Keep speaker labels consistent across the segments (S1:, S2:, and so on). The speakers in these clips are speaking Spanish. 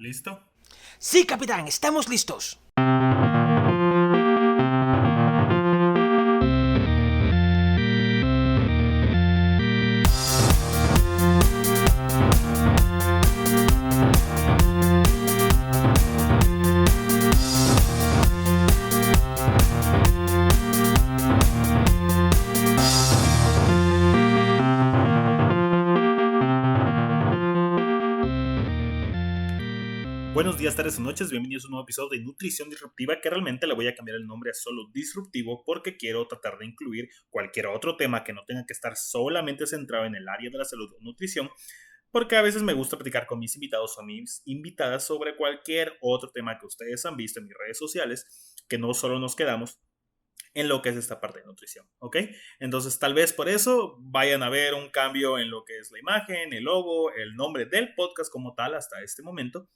S1: ¿Listo?
S2: Sí, capitán, estamos listos.
S1: Buenos días, tardes o noches, bienvenidos a un nuevo episodio de Nutrición Disruptiva, que realmente le voy a cambiar el nombre a solo Disruptivo porque quiero tratar de incluir cualquier otro tema que no tenga que estar solamente centrado en el área de la salud o nutrición, porque a veces me gusta platicar con mis invitados o mis invitadas sobre cualquier otro tema que ustedes han visto en mis redes sociales, que no solo nos quedamos en lo que es esta parte de nutrición, ¿ok? Entonces tal vez por eso vayan a ver un cambio en lo que es la imagen, el logo, el nombre del podcast como tal hasta este momento,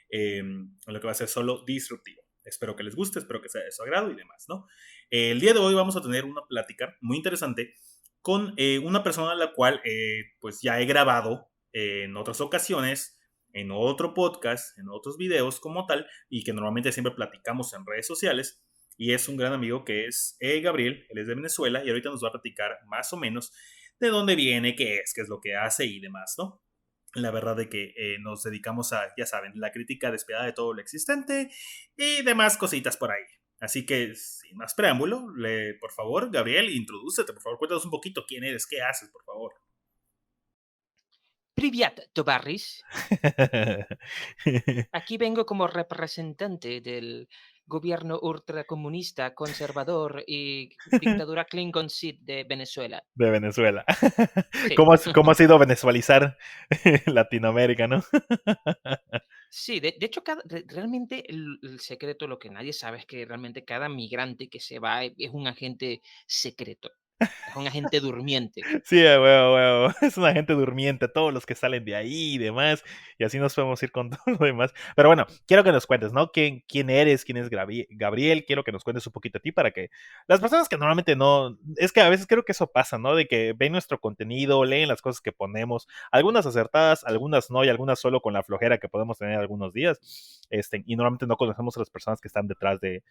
S1: lo que va a ser solo disruptivo. Espero que les guste, espero que sea de su agrado y demás, ¿no? El día de hoy vamos a tener una plática muy interesante con una persona a la cual pues ya he grabado en otras ocasiones, en otro podcast, en otros videos como tal, y que normalmente siempre platicamos en redes sociales, y es un gran amigo que es Gabriel, él es de Venezuela, y ahorita nos va a platicar más o menos de dónde viene, qué es lo que hace y demás, ¿no? La verdad de que nos dedicamos a, ya saben, la crítica despiadada de todo lo existente y demás cositas por ahí. Así que, sin más preámbulo, por favor, Gabriel, introdúcete, por favor, cuéntanos un poquito quién eres, qué haces, por favor.
S2: Privyat, Tovarris. Aquí vengo como representante del gobierno ultracomunista, conservador y dictadura Klingon Sid de Venezuela.
S3: De Venezuela.
S2: Sí,
S3: ¿Cómo ha sido venezualizar Latinoamérica, no?
S2: sí, de hecho, realmente el secreto, lo que nadie sabe es que realmente cada migrante que se va es un agente secreto, es un agente durmiente.
S3: Sí, a huevo, huevo. Es una gente durmiente, todos los que salen de ahí y demás, y así nos podemos ir con todo lo demás. Pero bueno, quiero que nos cuentes, ¿no? ¿Quién eres? ¿Quién es Gabriel? Quiero que nos cuentes un poquito a ti para que las personas que normalmente no, es que a veces creo que eso pasa, ¿no? De que ven nuestro contenido, leen las cosas que ponemos, algunas acertadas, algunas no, y algunas solo con la flojera que podemos tener algunos días, y normalmente no conocemos a las personas que están detrás de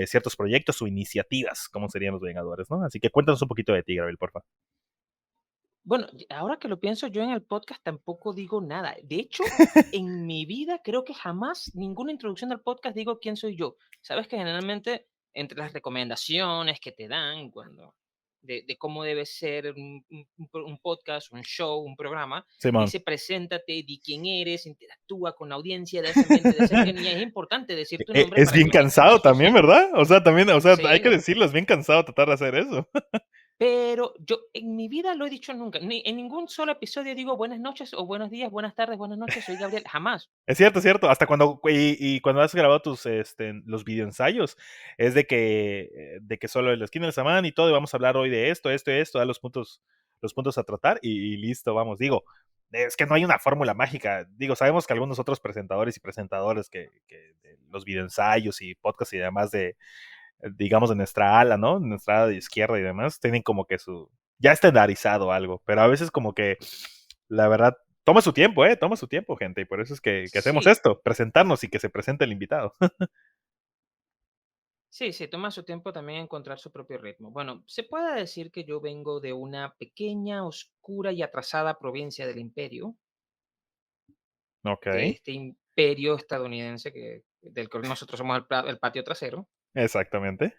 S3: ciertos proyectos o iniciativas, como serían los Vengadores, ¿no? Así que cuéntanos un poquito de ti, Gabriel, por favor.
S2: Bueno, ahora que lo pienso, yo en el podcast tampoco digo nada. De hecho, en mi vida creo que jamás, ninguna introducción del podcast digo quién soy yo. Sabes que generalmente entre las recomendaciones que te dan de cómo debe ser un podcast, un show, un programa,
S3: Simón.
S2: dice preséntate, di quién eres, interactúa con la audiencia de ese ambiente, de ese guión, y es importante decir tu nombre
S3: Es
S2: para
S3: bien
S2: que la gente
S3: cansado
S2: lo
S3: también,
S2: asocie.
S3: ¿verdad? O sea, también, o sea, hay que
S2: Sí,
S3: decirlo, es bien cansado tratar de hacer eso.
S2: pero yo en mi vida lo he dicho nunca, ni en ningún solo episodio digo buenas noches o buenos días, buenas tardes, buenas noches, soy Gabriel, jamás.
S3: Es cierto, es cierto. Hasta cuando, y cuando has grabado los videoensayos, es de que solo en la esquina del samán y todo, y vamos a hablar hoy de esto, da los puntos a tratar y listo, vamos. Digo, es que no hay una fórmula mágica. Digo, sabemos que algunos otros presentadores y presentadores que de los videoensayos y podcasts y demás digamos, de nuestra ala, ¿no? De nuestra ala de izquierda y demás, tienen como que ya estandarizado algo, pero a veces como que, la verdad, toma su tiempo, gente, y por eso es que hacemos
S2: Sí,
S3: esto, presentarnos y que se presente el invitado.
S2: sí, sí, toma su tiempo también encontrar su propio ritmo. Bueno, se puede decir que yo vengo de una pequeña, oscura y atrasada provincia del imperio,
S3: Ok,
S2: de este imperio estadounidense del que nosotros somos el patio trasero.
S3: exactamente.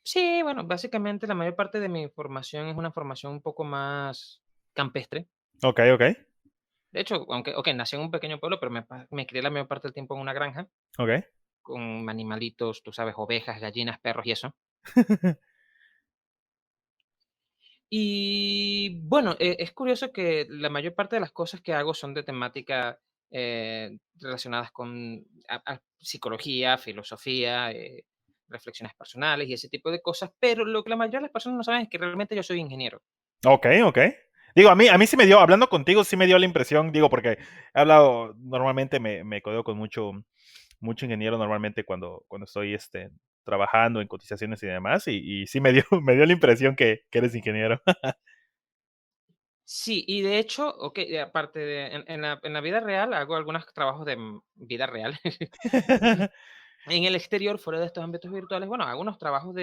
S2: Sí, bueno, básicamente la mayor parte de mi formación es una formación un poco más campestre.
S3: Ok, ok,
S2: De hecho, aunque, ok, nací en un pequeño pueblo, pero me crié la mayor parte del tiempo en una granja
S3: ok.
S2: con animalitos, tú sabes, ovejas, gallinas, perros y eso. Y bueno, es curioso que la mayor parte de las cosas que hago son de temática relacionadas con psicología, filosofía, reflexiones personales y ese tipo de cosas, pero lo que la mayoría de las personas no saben es que realmente yo soy ingeniero.
S3: Ok, ok. Digo, a mí sí me dio, hablando contigo, sí me dio la impresión, digo, porque he hablado, normalmente me codeo con mucho ingeniero normalmente cuando estoy trabajando en cotizaciones y demás, y sí me dio, me dio la impresión que eres ingeniero.
S2: Sí, y de hecho, ok, aparte de, en la vida real, hago algunos trabajos de vida real. En el exterior, fuera de estos ámbitos virtuales, bueno, hago unos trabajos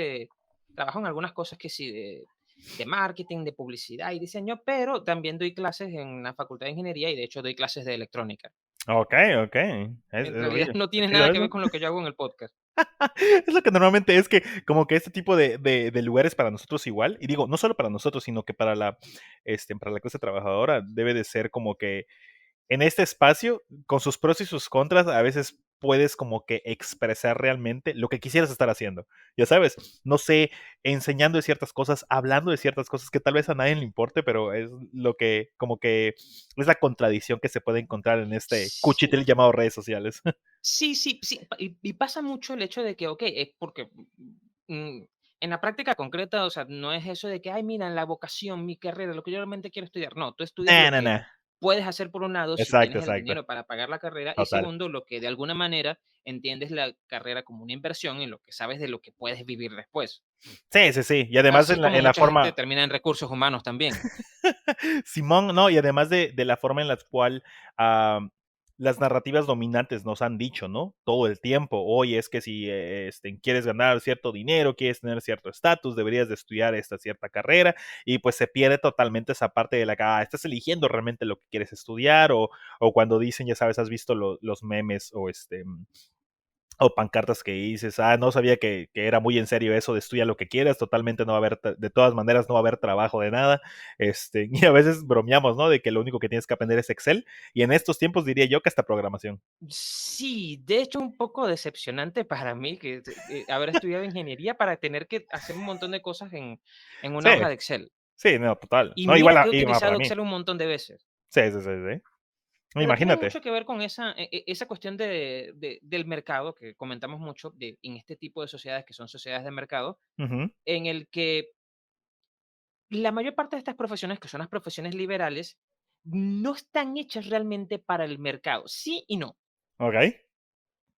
S2: trabajo en algunas cosas que sí, de marketing, de publicidad y diseño, pero también doy clases en la Facultad de Ingeniería y de hecho doy clases de electrónica.
S3: Ok, ok.
S2: En realidad
S3: Oye,
S2: no
S3: está
S2: tiene
S3: chido
S2: nada que ver
S3: eso.
S2: con lo que yo hago en el podcast.
S3: Es lo que normalmente es que como que este tipo de lugares para nosotros igual, y digo, no solo para nosotros, sino que para la clase trabajadora debe de ser como que en este espacio, con sus pros y sus contras, a veces puedes como que expresar realmente lo que quisieras estar haciendo. Ya sabes, no sé, enseñando de ciertas cosas, hablando de ciertas cosas que tal vez a nadie le importe, pero es lo que, como que, es la contradicción que se puede encontrar en este
S2: Sí,
S3: cuchitril llamado redes sociales.
S2: sí, sí, sí. Y pasa mucho el hecho de que, ok, es porque mm, en la práctica concreta, o sea, no es eso de que, ay, mira, la vocación, mi carrera, lo que yo realmente quiero estudiar. No, tú estudias
S3: Nah,
S2: lo
S3: nah,
S2: que
S3: nah.
S2: puedes hacer por un lado si
S3: Exacto,
S2: tienes el
S3: exacto.
S2: dinero para pagar la carrera y
S3: Total.
S2: segundo, lo que de alguna manera entiendes la carrera como una inversión en lo que sabes de lo que puedes vivir después.
S3: Sí, sí, sí. Y además
S2: Así como
S3: en la
S2: mucha gente
S3: forma,
S2: termina en recursos humanos también.
S3: Simón, no, y además de la forma en la cual las narrativas dominantes nos han dicho, ¿no? Todo el tiempo, oye, es que si quieres ganar cierto dinero, quieres tener cierto estatus, deberías de estudiar esta cierta carrera, y pues se pierde totalmente esa parte de la que estás eligiendo realmente lo que quieres estudiar, o cuando dicen, ya sabes, has visto los memes o pancartas que dices, no sabía que era muy en serio eso de estudia lo que quieras, totalmente no va a haber, de todas maneras no va a haber trabajo de nada, y a veces bromeamos, ¿no? De que lo único que tienes que aprender es Excel, y en estos tiempos diría yo que hasta programación.
S2: Sí, de hecho, un poco decepcionante para mí que haber estudiado ingeniería para tener que hacer un montón de cosas en
S3: Sí,
S2: una hoja de Excel.
S3: sí, no, total.
S2: Y
S3: No, igual,
S2: mira que he
S3: igual para
S2: utilizado
S3: mí.
S2: Excel un montón de veces.
S3: Sí, sí, sí, sí.
S2: Pero tiene
S3: Imagínate.
S2: mucho que ver con esa cuestión del mercado que comentamos mucho en este tipo de sociedades que son sociedades de mercado,
S3: Ujú.
S2: en el que la mayor parte de estas profesiones, que son las profesiones liberales, no están hechas realmente para el mercado. Sí y no.
S3: Ok.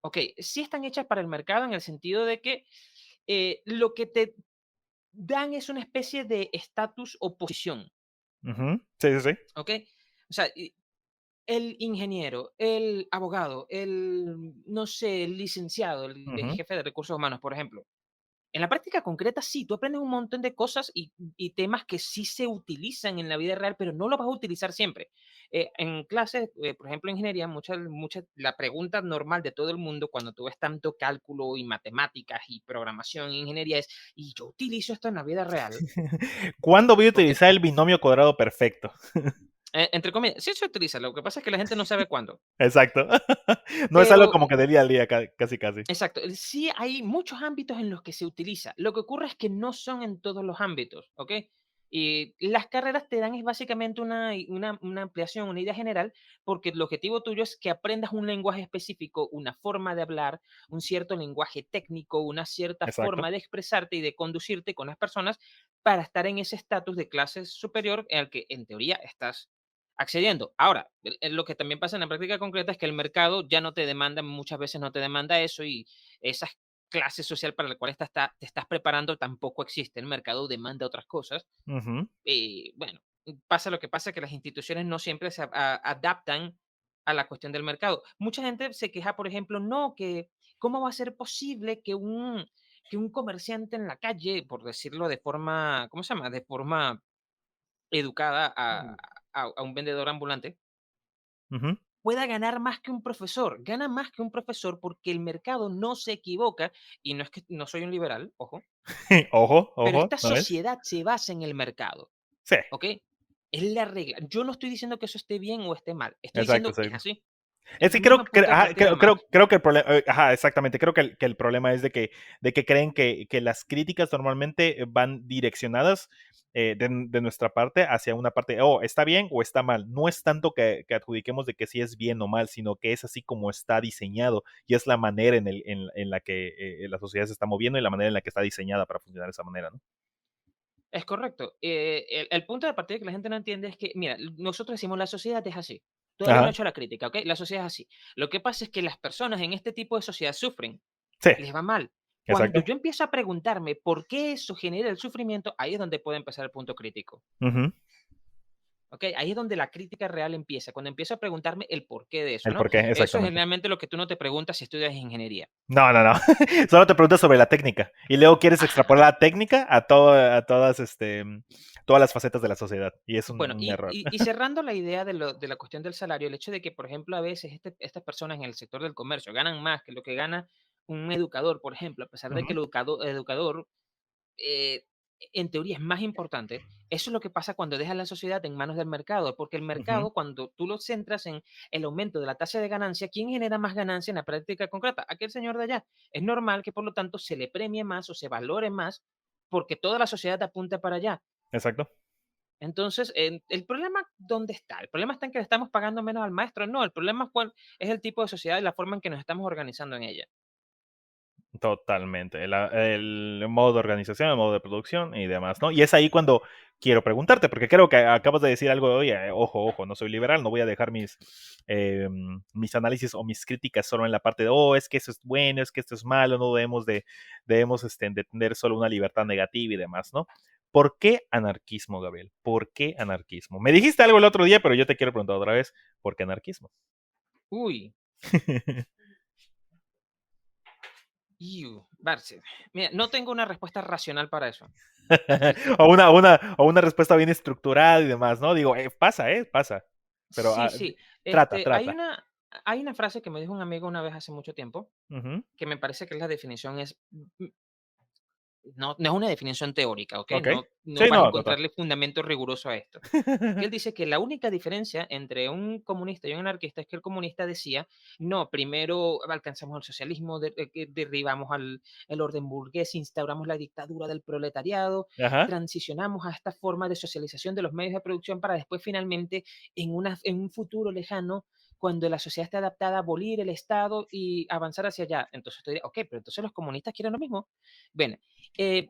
S2: Ok, sí están hechas para el mercado en el sentido de que lo que te dan es una especie de estatus o posición.
S3: Ujú. Sí, sí, sí.
S2: Ok, o sea, el ingeniero, el abogado, no sé, el licenciado, el
S3: Ujú.
S2: jefe de recursos humanos, por ejemplo. En la práctica concreta, sí, tú aprendes un montón de cosas y temas que sí se utilizan en la vida real, pero no lo vas a utilizar siempre. En clases, por ejemplo, en ingeniería, la pregunta normal de todo el mundo cuando tú ves tanto cálculo y matemáticas y programación en ingeniería es, ¿y yo utilizo esto en la vida real?
S3: ¿Cuándo voy a
S2: Porque,
S3: utilizar el binomio cuadrado perfecto?
S2: entre comillas, sí se utiliza, lo que pasa es que la gente no sabe cuándo.
S3: Exacto. No es algo
S2: Pero
S3: como que del día al día, casi, casi.
S2: exacto. Sí hay muchos ámbitos en los que se utiliza. Lo que ocurre es que no son en todos los ámbitos, ¿ok? Y las carreras te dan es básicamente una ampliación, una idea general, porque el objetivo tuyo es que aprendas un lenguaje específico, una forma de hablar, un cierto lenguaje técnico, una cierta
S3: Exacto.
S2: forma de expresarte y de conducirte con las personas para estar en ese estatus de clase superior al que en teoría estás accediendo. Ahora, lo que también pasa en la práctica concreta es que el mercado ya no te demanda, muchas veces no te demanda eso y esa clase social para la cual te estás preparando tampoco existe. El mercado demanda otras cosas.
S3: Ujú.
S2: Y bueno, pasa lo que pasa que las instituciones no siempre adaptan a la cuestión del mercado. Mucha gente se queja, por ejemplo, no, que cómo va a ser posible que un comerciante en la calle, por decirlo de forma, ¿cómo se llama? De forma educada a un vendedor ambulante,
S3: Ujú.
S2: pueda ganar más que un profesor. Gana más que un profesor porque el mercado no se equivoca, y no es que no soy un liberal, ojo,
S3: Ojo,
S2: pero
S3: ojo,
S2: esta
S3: ¿no es?
S2: sociedad se basa en el mercado,
S3: Sí,
S2: ¿ok? Es la regla. Yo no estoy diciendo que eso esté bien o esté mal, estoy
S3: exacto,
S2: diciendo es
S3: exacto.
S2: así.
S3: Es
S2: Es
S3: que
S2: mi mismo punto de partida nomás.
S3: creo que el problema, ajá, exactamente, creo que el problema es de que creen que las críticas normalmente van direccionadas de nuestra parte hacia una parte, está bien o está mal. No es tanto que adjudiquemos de que sí es bien o mal, sino que es así como está diseñado y es la manera en la que la sociedad se está moviendo y la manera en la que está diseñada para funcionar de esa manera, ¿no?
S2: Es correcto. El punto de partida que la gente no entiende es que, mira, nosotros decimos la sociedad es así. Todavía no he
S3: Ajá,
S2: hecho la crítica, ¿ok? La sociedad es así. Lo que pasa es que las personas en este tipo de sociedad sufren,
S3: sí,
S2: les va mal. Cuando
S3: exacto.
S2: yo empiezo a preguntarme por qué eso genera el sufrimiento, ahí es donde puede empezar el punto crítico.
S3: Ujú.
S2: ¿Ok? Ahí es donde la crítica real empieza, cuando empiezo a preguntarme el porqué de eso,
S3: El
S2: ¿no?
S3: por qué,
S2: Eso es
S3: exactamente.
S2: generalmente lo que tú no te preguntas si estudias ingeniería.
S3: No, no, no. Solo te preguntas sobre la técnica. Y luego quieres
S2: Ajá.
S3: extrapolar la técnica a todas, todas las facetas de la sociedad. Y es
S2: Bueno,
S3: un error.
S2: y cerrando la idea de la cuestión del salario, el hecho de que, por ejemplo, a veces estas personas en el sector del comercio ganan más que lo que gana un educador, por ejemplo, a pesar de que
S3: Ujú,
S2: el educador eh, en teoría es más importante, eso es lo que pasa cuando dejas la sociedad en manos del mercado, porque el
S3: ujú.
S2: mercado, cuando tú lo centras en el aumento de la tasa de ganancia, ¿quién genera más ganancia en la práctica concreta? Aquel señor de allá. Es normal que por lo tanto se le premie más o se valore más porque toda la sociedad apunta para allá.
S3: Exacto.
S2: Entonces, ¿el problema dónde está? ¿El problema está en que le estamos pagando menos al maestro? No, el problema es el tipo de sociedad y la forma en que nos estamos organizando en ella.
S3: Totalmente. El modo de organización, el modo de producción y demás, ¿no? Y es ahí cuando quiero preguntarte, porque creo que acabas de decir algo de, oye, ojo, ojo, no soy liberal, no voy a dejar mis análisis o mis críticas solo en la parte de, oh, es que eso es bueno, es que esto es malo, no debemos de tener solo una libertad negativa y demás, ¿no? ¿Por qué anarquismo, Gabriel? ¿Por qué anarquismo? Me dijiste algo el otro día, pero yo te quiero preguntar otra vez, ¿por qué anarquismo?
S2: Uy, Barce. Mira, no tengo una respuesta racional para eso.
S3: O o una respuesta bien estructurada y demás, ¿no? Digo, pasa, pasa. Pero
S2: Sí, sí.
S3: trata,
S2: Hay
S3: trata.
S2: una frase que me dijo un amigo una vez hace mucho tiempo,
S3: Ujú.
S2: que me parece que es la definición es no es una definición teórica, ¿ok?
S3: Ok.
S2: No
S3: Sí,
S2: vas a
S3: no, total.
S2: encontrarle fundamento riguroso a esto. Que él dice que la única diferencia entre un comunista y un anarquista es que el comunista decía, no, primero alcanzamos el socialismo, derribamos el orden burgués, instauramos la dictadura del proletariado,
S3: Ajá.
S2: transicionamos a esta forma de socialización de los medios de producción para después finalmente, en un futuro lejano, cuando la sociedad esté adaptada, abolir el Estado y avanzar hacia allá. Entonces usted dirá, ok, pero entonces los comunistas quieren lo mismo. Bueno, eh,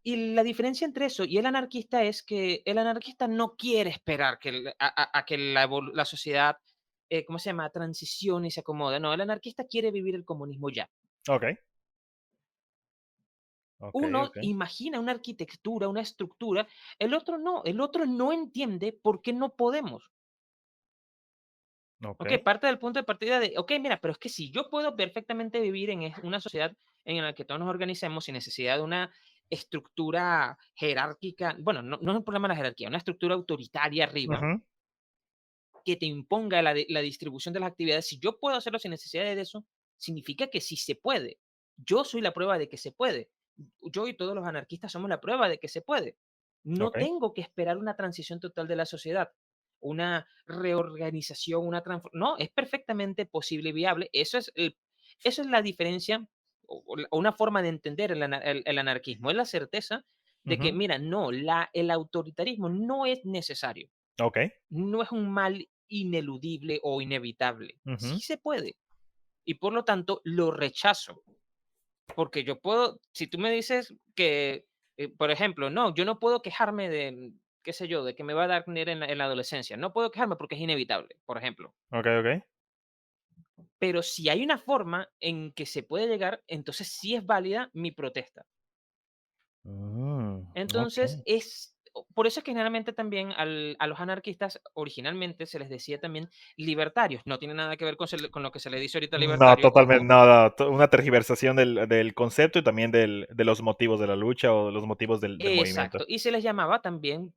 S2: y la diferencia entre eso y el anarquista es que el anarquista no quiere esperar que a que la sociedad, ¿cómo se llama?, transicione y se acomode. No, el anarquista quiere vivir el comunismo ya.
S3: Ok. Ok,
S2: Uno
S3: ok.
S2: imagina una arquitectura, una estructura, el otro no entiende por qué no podemos.
S3: Ok.
S2: Ok, parte del punto de partida de, ok, mira, pero es que si yo puedo perfectamente vivir en una sociedad en la que todos nos organicemos sin necesidad de una estructura jerárquica, bueno, no es un problema de la jerarquía, una estructura autoritaria arriba
S3: Ujú.
S2: que te imponga la distribución de las actividades, si yo puedo hacerlo sin necesidad de eso, significa que sí se puede. Yo soy la prueba de que se puede. Yo y todos los anarquistas somos la prueba de que se puede. No
S3: Ok.
S2: tengo que esperar una transición total de la sociedad, una reorganización, una transformación. No, es perfectamente posible y viable. Eso es la diferencia o una forma de entender el anarquismo. Es la certeza de que,
S3: Ujú.
S2: mira, no, el autoritarismo no es necesario,
S3: Ok.
S2: no es un mal ineludible o inevitable. Sí
S3: Ujú.
S2: se puede. Y por lo tanto, lo rechazo. Porque yo puedo, si tú me dices que, por ejemplo, no, yo no puedo quejarme de, qué sé yo, de que me va a dar dinero en la adolescencia. No puedo quejarme porque es inevitable, por ejemplo.
S3: Ok, ok.
S2: Pero si hay una forma en que se puede llegar, entonces sí es válida mi protesta.
S3: Mm,
S2: Entonces,
S3: ok.
S2: por eso es que generalmente también a los anarquistas originalmente se les decía también libertarios. No tiene nada que ver con lo que se le dice ahorita
S3: No,
S2: libertario.
S3: totalmente
S2: Ojo.
S3: nada. Una tergiversación del concepto y también de los motivos de la lucha o de los motivos del movimiento.
S2: Exacto. Y se les llamaba también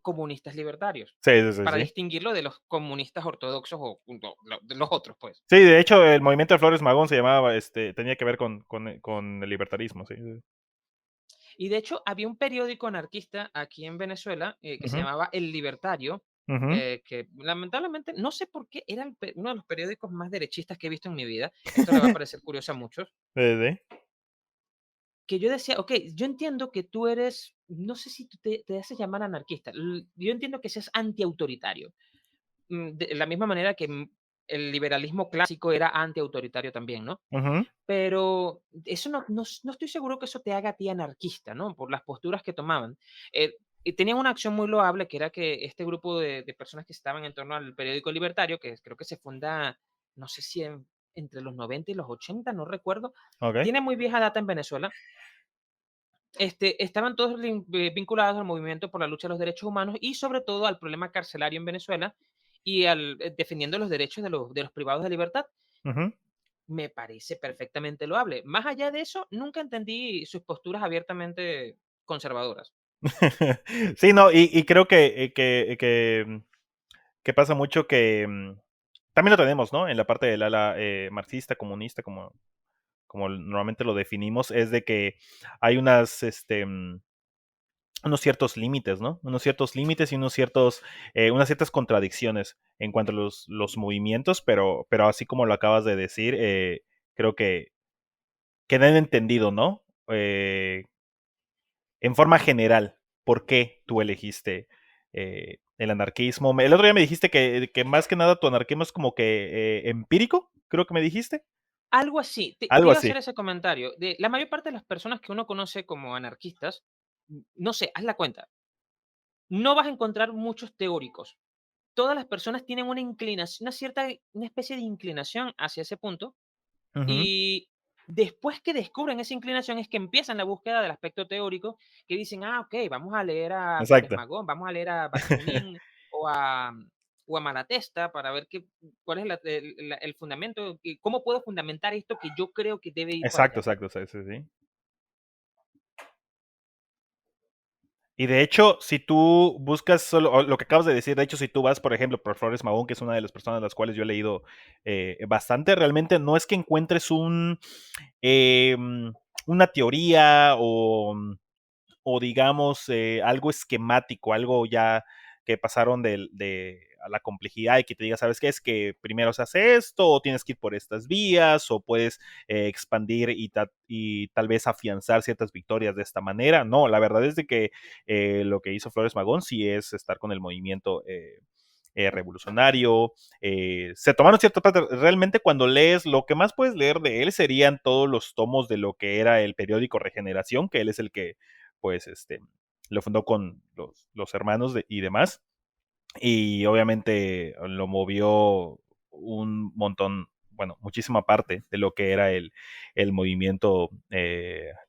S2: comunistas libertarios,
S3: Sí, sí, sí,
S2: para
S3: sí.
S2: distinguirlo de los comunistas ortodoxos o de los otros, pues.
S3: Sí, de hecho, el movimiento de Flores Magón se llamaba, tenía que ver con el libertarismo, sí. Sí.
S2: Y de hecho, había un periódico anarquista aquí en Venezuela que se
S3: Ujú,
S2: llamaba El Libertario,
S3: ujú.
S2: que lamentablemente, no sé por qué, era uno de los periódicos más derechistas que he visto en mi vida. Esto le va a parecer curioso a muchos.
S3: Sí, sí.
S2: Que yo decía, ok, yo entiendo que tú eres, no sé si tú te haces llamar anarquista, yo entiendo que seas antiautoritario, de la misma manera que el liberalismo clásico era antiautoritario también, ¿no?
S3: Ujú.
S2: Pero eso no estoy seguro que eso te haga a ti anarquista, ¿no? Por las posturas que tomaban. Y tenían una acción muy loable, que era que este grupo de personas que estaban en torno al periódico libertario, que creo que se funda, no sé si entre los 90 y los 80, no recuerdo,
S3: Ok.
S2: tiene muy vieja data en Venezuela, estaban todos vinculados al movimiento por la lucha de los derechos humanos y sobre todo al problema carcelario en Venezuela y defendiendo los derechos de los privados de libertad.
S3: Ujú.
S2: Me parece perfectamente loable. Más allá de eso, nunca entendí sus posturas abiertamente conservadoras.
S3: Sí, no, y creo que pasa mucho que también lo tenemos, ¿no? En la parte del ala marxista, comunista, como normalmente lo definimos, es de que hay unos ciertos límites, ¿no? Unos ciertos límites y unas ciertas contradicciones en cuanto a los movimientos, pero así como lo acabas de decir, creo que den entendido, ¿no? En forma general, ¿por qué tú elegiste el anarquismo? El otro día me dijiste que más que nada tu anarquismo es como que empírico, creo que me dijiste.
S2: Algo así. Te
S3: Algo
S2: iba a
S3: así.
S2: hacer ese comentario. La mayor parte de las personas que uno conoce como anarquistas, no sé, haz la cuenta. No vas a encontrar muchos teóricos. Todas las personas tienen una inclinación, una especie de inclinación hacia ese punto.
S3: Ujú.
S2: Y después que descubren esa inclinación es que empiezan la búsqueda del aspecto teórico, que dicen, ok, vamos a leer a Flores
S3: Exacto.
S2: Magón, vamos a leer a Bakunin o a, o a Malatesta para ver cuál es el fundamento, y cómo puedo fundamentar esto que yo creo que debe ir por
S3: Exacto,
S2: allá.
S3: exacto, sí, sí, sí. Y de hecho, si tú buscas solo lo que acabas de decir, de hecho, si tú vas, por ejemplo, por Flores Magón, que es una de las personas a las cuales yo he leído bastante, realmente no es que encuentres una teoría o digamos, algo esquemático, algo ya que pasaron a la complejidad y que te diga, ¿sabes qué? Es que primero se hace esto, o tienes que ir por estas vías, o puedes expandir y tal vez afianzar ciertas victorias de esta manera. No, la verdad es de que lo que hizo Flores Magón sí es estar con el movimiento revolucionario. Se tomaron cierta parte. Realmente cuando lees, lo que más puedes leer de él serían todos los tomos de lo que era el periódico Regeneración, que él es el que pues lo fundó con los hermanos y demás. Y obviamente lo movió un montón, bueno, muchísima parte de lo que era el movimiento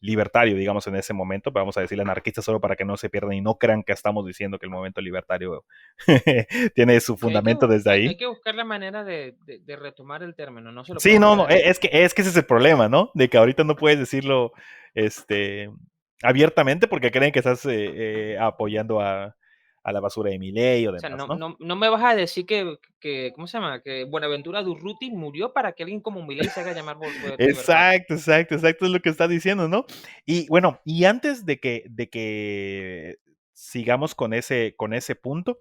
S3: libertario, digamos, en ese momento. Vamos a decir anarquista solo para que no se pierdan y no crean que estamos diciendo que el movimiento libertario tiene su
S2: Que
S3: fundamento desde
S2: hay
S3: ahí.
S2: que buscar la manera de retomar el término, no se lo
S3: Sí,
S2: podemos
S3: no, no,
S2: quedar ahí.
S3: es que ese es el problema, ¿no? De que ahorita no puedes decirlo este, abiertamente porque creen que estás apoyando a la basura de Milei o
S2: O sea,
S3: demás,
S2: no,
S3: ¿no?
S2: no, no me vas a decir ¿cómo se llama? Que Buenaventura Durruti murió para que alguien como Milei se haga llamar libertario.
S3: Exacto, exacto, exacto, es lo que está diciendo, ¿no? Y bueno, y antes de que sigamos con ese punto,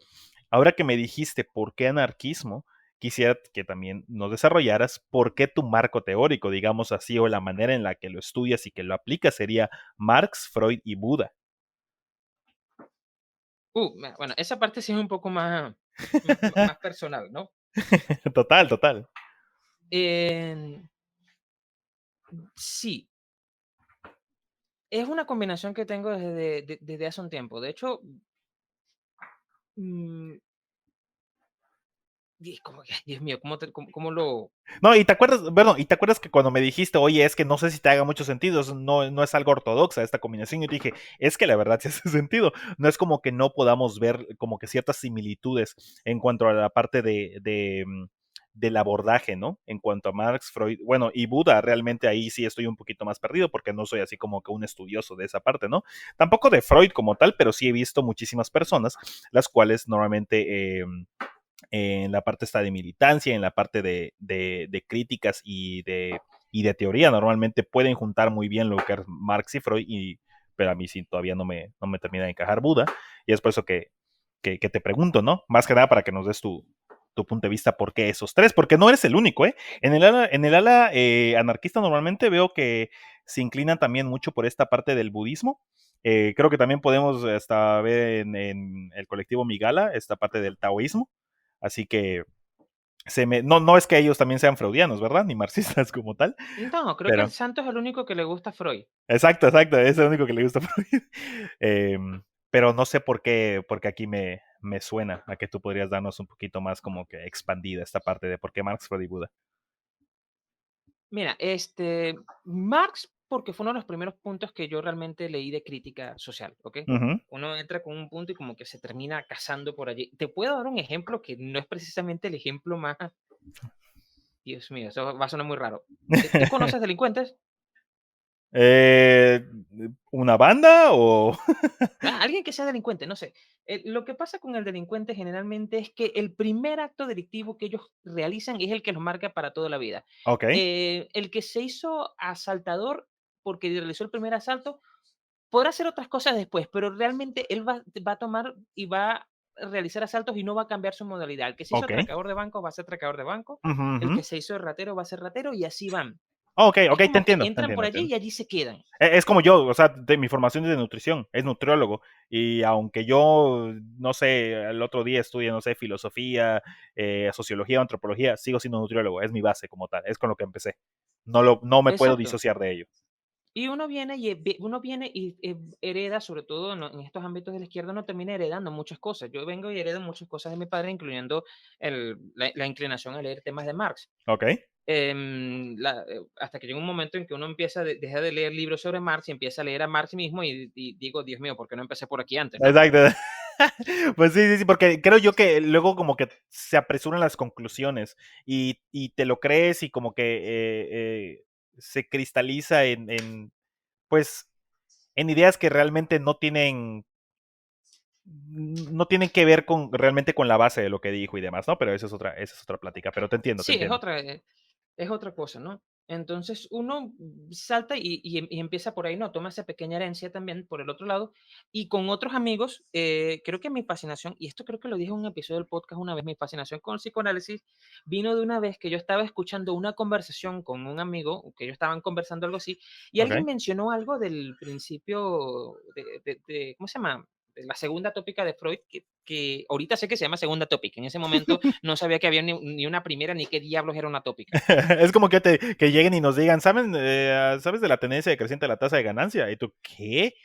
S3: ahora que me dijiste por qué anarquismo, quisiera que también nos desarrollaras por qué tu marco teórico, digamos así, o la manera en la que lo estudias y que lo aplicas sería Marx, Freud y Buda.
S2: Bueno, esa parte sí es un poco más personal, ¿no?
S3: Total, total.
S2: Eh, sí, es una combinación que tengo desde hace un tiempo. De hecho, mm, y es como que, ay, Dios mío, ¿cómo lo...?
S3: No, y te acuerdas, bueno, y te acuerdas que cuando me dijiste, oye, es que no sé si te haga mucho sentido, no es algo ortodoxa esta combinación, y te dije, es que la verdad sí hace sentido. No es como que no podamos ver como que ciertas similitudes en cuanto a la parte del abordaje, ¿no? En cuanto a Marx, Freud, bueno, y Buda, realmente ahí sí estoy un poquito más perdido porque no soy así como que un estudioso de esa parte, ¿no? Tampoco de Freud como tal, pero sí he visto muchísimas personas, las cuales normalmente en la parte está de militancia, en la parte de críticas y de teoría, normalmente pueden juntar muy bien lo que es Marx y Freud, pero a mí sí todavía no me termina de encajar Buda, y es por eso que te pregunto, ¿no? Más que nada para que nos des tu punto de vista por qué esos tres, porque no eres el único, ¿eh? En el ala anarquista normalmente veo que se inclinan también mucho por esta parte del budismo. Creo que también podemos hasta ver en el colectivo Migala esta parte del taoísmo. Así que no es que ellos también sean freudianos, ¿verdad? Ni marxistas como tal,
S2: No, creo que el
S3: pero
S2: santo es el único que le gusta a Freud.
S3: exacto, exacto, es el único que le gusta Freud. Pero no sé porque aquí me suena a que tú podrías darnos un poquito más como que expandida esta parte de por qué Marx, Freud y Buda.
S2: Mira, Marx porque fue uno de los primeros puntos que yo realmente leí de crítica social, ¿ok?
S3: Ujú.
S2: Uno entra con un punto y como que se termina casando por allí. Te puedo dar un ejemplo que no es precisamente el ejemplo más... Dios mío, eso va a sonar muy raro. ¿Tú conoces delincuentes?
S3: Eh, ¿Una banda o...?
S2: Alguien que sea delincuente, no sé. Lo que pasa con el delincuente generalmente es que el primer acto delictivo que ellos realizan es el que los marca para toda la vida.
S3: Ok,
S2: El que se hizo asaltador porque realizó el primer asalto podrá hacer otras cosas después, pero realmente él va a tomar y va a realizar asaltos y no va a cambiar su modalidad. El que se hizo
S3: ok.
S2: atracador de banco va a ser atracador de banco,
S3: Ujú,
S2: el
S3: ujú.
S2: que se hizo ratero va a ser ratero y así van.
S3: Ok,
S2: Es
S3: ok, te
S2: como que
S3: entiendo, te
S2: entran
S3: entiendo,
S2: por allí
S3: entiendo.
S2: y allí se quedan.
S3: Es como yo, o sea, de mi formación es de nutrición, es nutriólogo. Y aunque yo, no sé, el otro día estudié, no sé, filosofía, sociología, antropología, sigo siendo nutriólogo, es mi base como tal, es con lo que empecé. No me puedo
S2: Exacto.
S3: disociar de ello.
S2: Y uno viene y hereda, sobre todo en estos ámbitos de la izquierda, uno termina heredando muchas cosas. Yo vengo y heredo muchas cosas de mi padre, incluyendo la inclinación a leer temas de Marx.
S3: Ok.
S2: Hasta que llega un momento en que uno deja de leer libros sobre Marx y empieza a leer a Marx mismo y digo, Dios mío, ¿por qué no empecé por aquí antes, no?
S3: Exacto. Pues sí, sí, sí, porque creo yo que luego como que se apresuran las conclusiones y te lo crees y como que se cristaliza pues, en ideas que realmente no tienen que ver realmente con la base de lo que dijo y demás, ¿no? Pero esa es otra plática, pero te entiendo, te
S2: Sí,
S3: entiendo.
S2: es otra cosa, ¿no? Entonces uno salta y empieza por ahí, ¿no? Toma esa pequeña herencia también por el otro lado. Y con otros amigos, creo que mi fascinación, y esto creo que lo dije en un episodio del podcast una vez, mi fascinación con el psicoanálisis vino de una vez que yo estaba escuchando una conversación con un amigo, que ellos estaban conversando algo así, y alguien
S3: Ok.
S2: mencionó algo del principio ¿cómo se llama? De la segunda tópica de Freud, que ahorita sé que se llama segunda tópica. En ese momento no sabía que había ni una primera ni qué diablos era una tópica.
S3: Es como que lleguen y nos digan, ¿sabes de la tendencia decreciente de la tasa de ganancia? Y tú, ¿qué?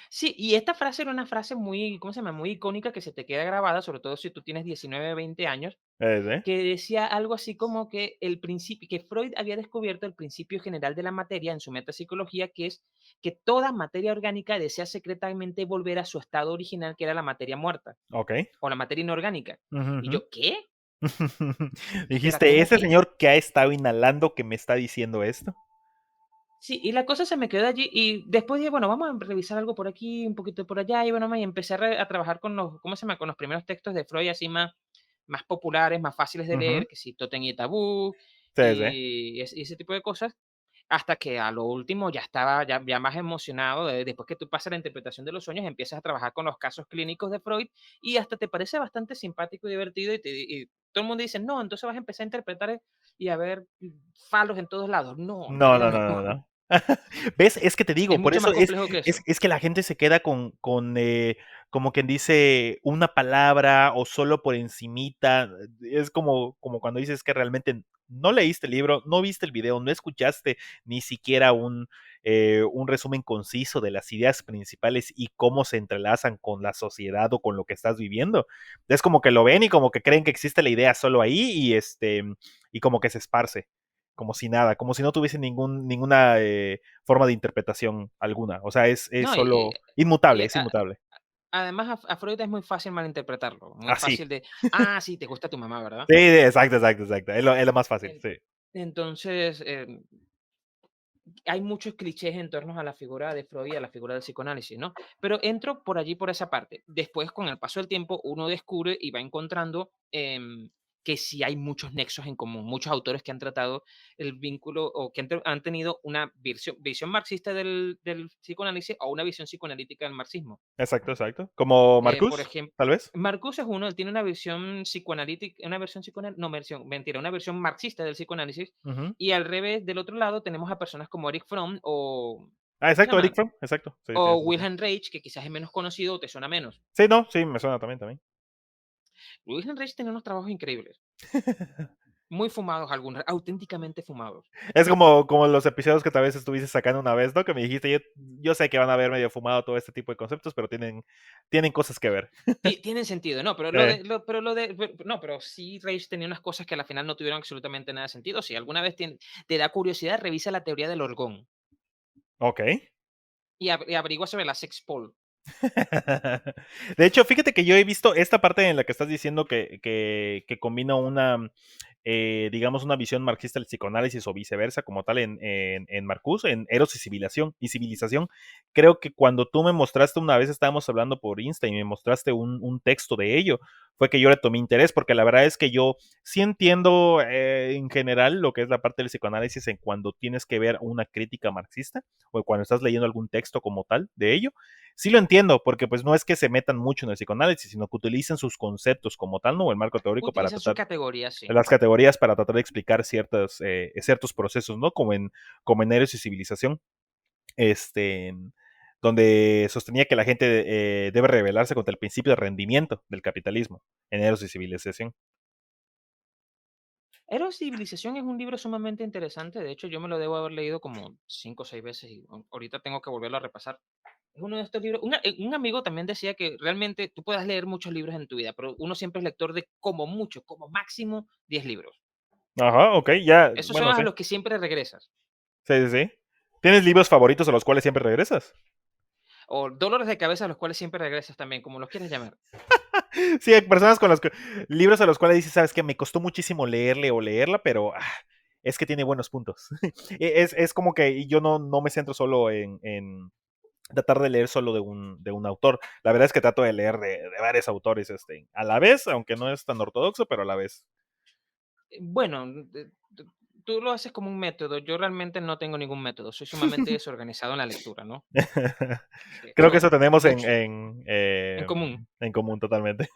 S2: Sí, y esta frase era una frase muy, ¿cómo se llama? Muy icónica que se te queda grabada, sobre todo si tú tienes 19, 20 años,
S3: ¿Sí?
S2: que decía algo así como que que Freud había descubierto el principio general de la materia en su metapsicología, que es que toda materia orgánica desea secretamente volver a su estado original, que era la materia muerta
S3: Ok.
S2: o la materia inorgánica.
S3: Ujú,
S2: Y
S3: ujú.
S2: yo, ¿qué? Espera,
S3: Dijiste,
S2: ¿cómo
S3: ese
S2: qué?
S3: señor que ha estado inhalando que me está diciendo esto.
S2: Sí, y la cosa se me quedó allí y después dije, bueno, vamos a revisar algo por aquí, un poquito por allá, y bueno, y empecé a trabajar con ¿cómo se llama? Con los primeros textos de Freud así más populares, más fáciles de
S3: Ujú.
S2: leer, que si Totem y Tabú,
S3: Sí, sí.
S2: y ese tipo de cosas, hasta que a lo último ya estaba ya más emocionado, después que tú pasas la interpretación de los sueños, empiezas a trabajar con los casos clínicos de Freud, y hasta te parece bastante simpático y divertido, y todo el mundo dice, no, entonces vas a empezar a interpretar y a ver falos en todos lados. No, en
S3: No,
S2: realidad
S3: no, no, no,
S2: no.
S3: no. ¿Ves? Es que te
S2: Es
S3: digo, por
S2: mucho
S3: eso
S2: más
S3: es,
S2: complejo que
S3: es,
S2: eso.
S3: es que la gente se queda con como quien dice, una palabra o solo por encimita. Es como cuando dices que realmente no leíste el libro, no viste el video, no escuchaste ni siquiera un resumen conciso de las ideas principales y cómo se entrelazan con la sociedad o con lo que estás viviendo. Es como que lo ven y como que creen que existe la idea solo ahí y como que se esparce como si nada, como si no tuviese ninguna forma de interpretación alguna. O sea, es
S2: No,
S3: solo inmutable,
S2: y
S3: es inmutable.
S2: además a Freud es muy fácil malinterpretarlo. Muy
S3: Así.
S2: fácil sí, te gusta tu mamá, ¿verdad?
S3: Sí, exacto, exacto, exacto. Es lo más fácil,
S2: En-
S3: sí.
S2: Entonces, hay muchos clichés en torno a la figura de Freud y a la figura del psicoanálisis, ¿no? Pero entro por allí, por esa parte. Después, con el paso del tiempo, uno descubre y va encontrando que sí hay muchos nexos en común, muchos autores que han tratado el vínculo o que han tenido una visión marxista del psicoanálisis o una visión psicoanalítica del marxismo.
S3: Exacto, exacto. Como
S2: Por
S3: Marcus,
S2: ejemplo,
S3: tal vez.
S2: Marcuse es uno, él tiene una visión psicoanalítica, una versión no, mentira, una versión marxista del psicoanálisis,
S3: Ujú.
S2: y al revés, del otro lado, tenemos a personas como Eric Fromm
S3: Ah,
S2: ¿cómo se
S3: exacto, Eric
S2: llama?
S3: Fromm, exacto. Sí,
S2: O
S3: tienes razón.
S2: Wilhelm Reich, que quizás es menos conocido o te suena menos.
S3: Sí, no, sí, me suena también.
S2: Wilhelm Reich tiene unos trabajos increíbles. Muy fumados algunos, auténticamente fumados.
S3: Es como los episodios que tal vez estuviste sacando una vez, ¿no? Que me dijiste, yo sé que van a haber medio fumado todo este tipo de conceptos, pero tienen cosas que ver.
S2: Tienen sentido, no, pero
S3: Eh,
S2: no, pero sí Rage tenía unas cosas que a la final no tuvieron absolutamente nada de sentido. Si alguna vez te da curiosidad, revisa la teoría del orgón
S3: ok.
S2: y averigua sobre la sex pole.
S3: De hecho, fíjate que yo he visto esta parte en la que estás diciendo que combina digamos, una visión marxista del psicoanálisis o viceversa, como tal, en Marcuse, en Eros y Civilización. Creo que cuando tú me mostraste una vez, estábamos hablando por Insta y me mostraste un texto de ello, fue que yo le tomé interés, porque la verdad es que yo sí entiendo en general lo que es la parte del psicoanálisis en cuando tienes que ver una crítica marxista o cuando estás leyendo algún texto como tal de ello. Sí lo entiendo, porque pues no es que se metan mucho en el psicoanálisis, sino que utilicen sus conceptos como tal, ¿no? O el marco teórico para
S2: Utiliza su
S3: tratar
S2: categoría, sí.
S3: las categorías para tratar de explicar ciertos procesos, ¿no? Como en Héroes y Civilización, este, donde sostenía que la gente debe rebelarse contra el principio de rendimiento del capitalismo en Héroes y Civilización.
S2: Eros Civilización es un libro sumamente interesante. De hecho, yo me lo debo haber leído como 5 o 6 veces y ahorita tengo que volverlo a repasar. Es uno de estos libros. Un amigo también decía que realmente tú puedes leer muchos libros en tu vida, pero uno siempre es lector de como mucho, como máximo 10 libros.
S3: Ajá, ok, ya,
S2: Esos son
S3: bueno,
S2: a
S3: sí.
S2: los que siempre regresas.
S3: Sí, sí, sí. ¿Tienes libros favoritos a los cuales siempre regresas?
S2: O dolores de cabeza a los cuales siempre regresas también, como los quieras llamar.
S3: Sí, hay personas con las que, libros a los cuales dices, sabes que me costó muchísimo leerle o leerla, pero es que tiene buenos puntos. Es como que yo no me centro solo en tratar de leer solo de un autor. La verdad es que trato de leer de varios autores a la vez, aunque no es tan ortodoxo, pero a la vez.
S2: Bueno, tú lo haces como un método. Yo realmente no tengo ningún método. Soy sumamente desorganizado en la lectura, ¿no?
S3: Creo que eso
S2: Eso,
S3: tenemos en,
S2: mucho
S3: en,
S2: en
S3: eh,
S2: común.
S3: en común totalmente.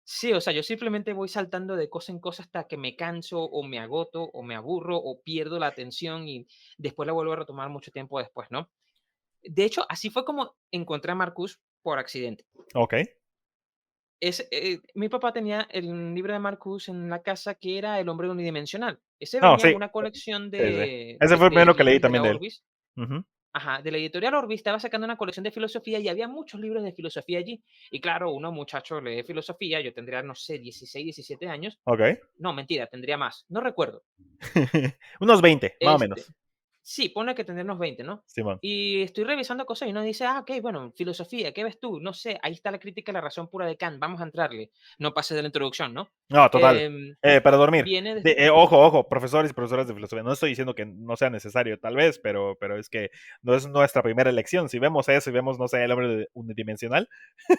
S2: Sí, o sea, yo simplemente voy saltando de cosa en cosa hasta que me canso o me agoto o me aburro o pierdo la atención y después la vuelvo a retomar mucho tiempo después, ¿no? De hecho, así fue como encontré a Marcus por accidente.
S3: Ok.
S2: Mi papá tenía el libro de Marcus en la casa que era El hombre unidimensional. Ese
S3: No,
S2: venía
S3: sí,
S2: en una colección
S3: sí, sí. Ese fue el
S2: de
S3: primero que leí
S2: libros de
S3: también
S2: la
S3: de él.
S2: Orbis.
S3: Ujú.
S2: Ajá, de la editorial Orbis estaba sacando una colección de filosofía y había muchos libros de filosofía allí. Y claro, uno muchacho lee filosofía, yo tendría, no sé, 16, 17 años.
S3: Ok.
S2: No, mentira, tendría más, no recuerdo.
S3: Unos 20, más o
S2: Este,
S3: menos.
S2: sí, pone que tendría unos 20, ¿no?
S3: Simón.
S2: Y estoy revisando cosas y uno dice, ok, bueno, filosofía, ¿qué ves tú? No sé, ahí está la crítica y la razón pura de Kant, vamos a entrarle. No pase de la introducción, ¿no?
S3: No, total.
S2: Em,
S3: Para dormir.
S2: viene,
S3: Ojo, profesores y profesoras de filosofía. No estoy diciendo que no sea necesario, tal vez, pero es que no es nuestra primera elección. Si vemos eso y vemos, no sé, el hombre unidimensional,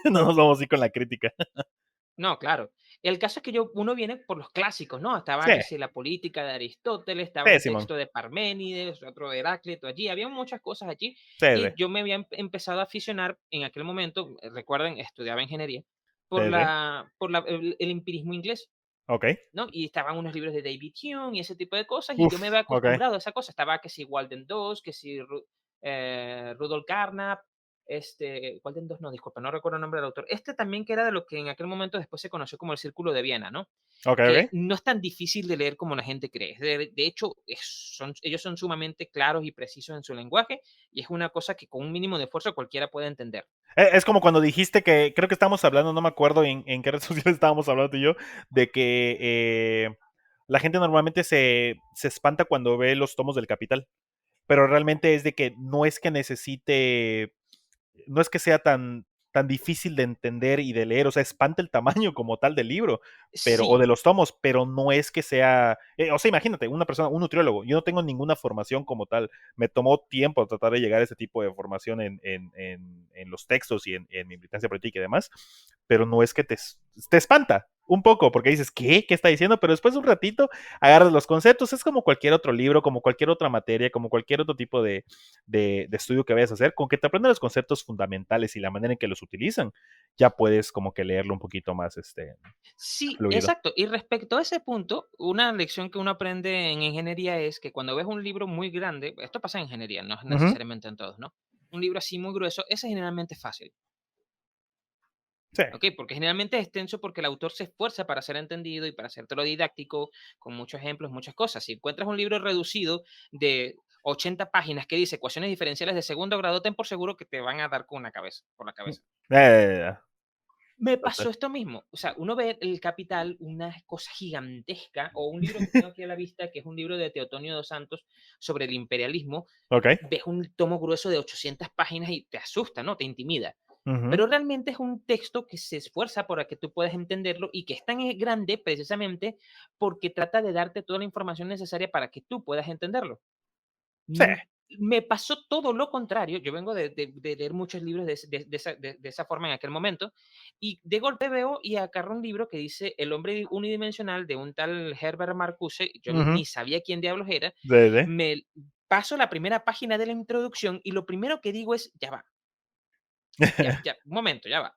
S3: no nos vamos a ir con la crítica.
S2: No, claro. El caso es que uno viene por los clásicos, ¿no? Estaba
S3: Sí,
S2: que si la política de Aristóteles, estaba
S3: sí,
S2: un
S3: Simón.
S2: texto de Parménides, otro de Heráclito allí, había muchas cosas allí.
S3: Sí, sí,
S2: Y yo me había empezado a aficionar en aquel momento, recuerden, estudiaba ingeniería, por
S3: sí, sí.
S2: el empirismo inglés,
S3: Ok.
S2: ¿no? Y estaban unos libros de David Hume y ese tipo de cosas, y yo me
S3: Uf,
S2: había
S3: ok.
S2: acostumbrado a esa cosa. Estaba que si Walden dos, que si Rudolf Carnap, Walden dos, no, disculpa, no recuerdo el nombre del autor. Este también que era de lo que en aquel momento después se conoció como el Círculo de Viena, ¿no?
S3: Ok,
S2: Que
S3: ok.
S2: no es tan difícil de leer como la gente cree. De hecho, ellos son sumamente claros y precisos en su lenguaje, y es una cosa que con un mínimo de esfuerzo cualquiera puede entender.
S3: Es como cuando dijiste que, creo que estábamos hablando, no me acuerdo en qué red social estábamos hablando tú y yo, de que la gente normalmente se espanta cuando ve los tomos del Capital, pero realmente es de que no es que necesite, no es que sea tan difícil de entender y de leer, o sea, espanta el tamaño como tal del libro, o de
S2: Sí,
S3: los tomos, pero no es que sea, o sea, imagínate, una persona, un nutriólogo, yo no tengo ninguna formación como tal, me tomó tiempo tratar de llegar a ese tipo de formación en los textos y en mi militancia política y demás, pero no es que te espanta un poco, porque dices, ¿qué? ¿Qué está diciendo? Pero después de un ratito agarras los conceptos, es como cualquier otro libro, como cualquier otra materia, como cualquier otro tipo de estudio que vayas a hacer, con que te aprendas los conceptos fundamentales y la manera en que los utilizan, ya puedes como que leerlo un poquito más
S2: sí,
S3: fluido.
S2: exacto. Y respecto a ese punto, una lección que uno aprende en ingeniería es que cuando ves un libro muy grande, esto pasa en ingeniería, no es
S3: Ujú.
S2: necesariamente en todos, ¿no? Un libro así muy grueso, ese generalmente es fácil.
S3: Sí.
S2: ¿Ok? Porque generalmente es extenso porque el autor se esfuerza para ser entendido y para hacértelo didáctico, con muchos ejemplos, muchas cosas. Si encuentras un libro reducido de 80 páginas que dice ecuaciones diferenciales de segundo grado, ten por seguro que te van a dar con una cabeza, por la cabeza.
S3: Eh,
S2: Me
S3: lo sé.
S2: pasó esto mismo. O sea, uno ve El Capital, una cosa gigantesca, o un libro que tengo aquí a la vista, que es un libro de Teotonio dos Santos sobre el imperialismo.
S3: Ok.
S2: Ves un tomo grueso de 800 páginas y te asusta, ¿no? Te intimida.
S3: Ujú.
S2: Pero realmente es un texto que se esfuerza para que tú puedas entenderlo y que es tan grande precisamente porque trata de darte toda la información necesaria para que tú puedas entenderlo.
S3: Sí.
S2: Mm, Me pasó todo lo contrario. Yo vengo de leer muchos libros de esa forma en aquel momento y de golpe veo y agarro un libro que dice El hombre unidimensional de un tal Herbert Marcuse. Yo
S3: Ujú.
S2: ni sabía quién diablos era.
S3: Sí, sí.
S2: Me paso la primera página de la introducción y lo primero que digo es, ya va, ya, un momento, ya va.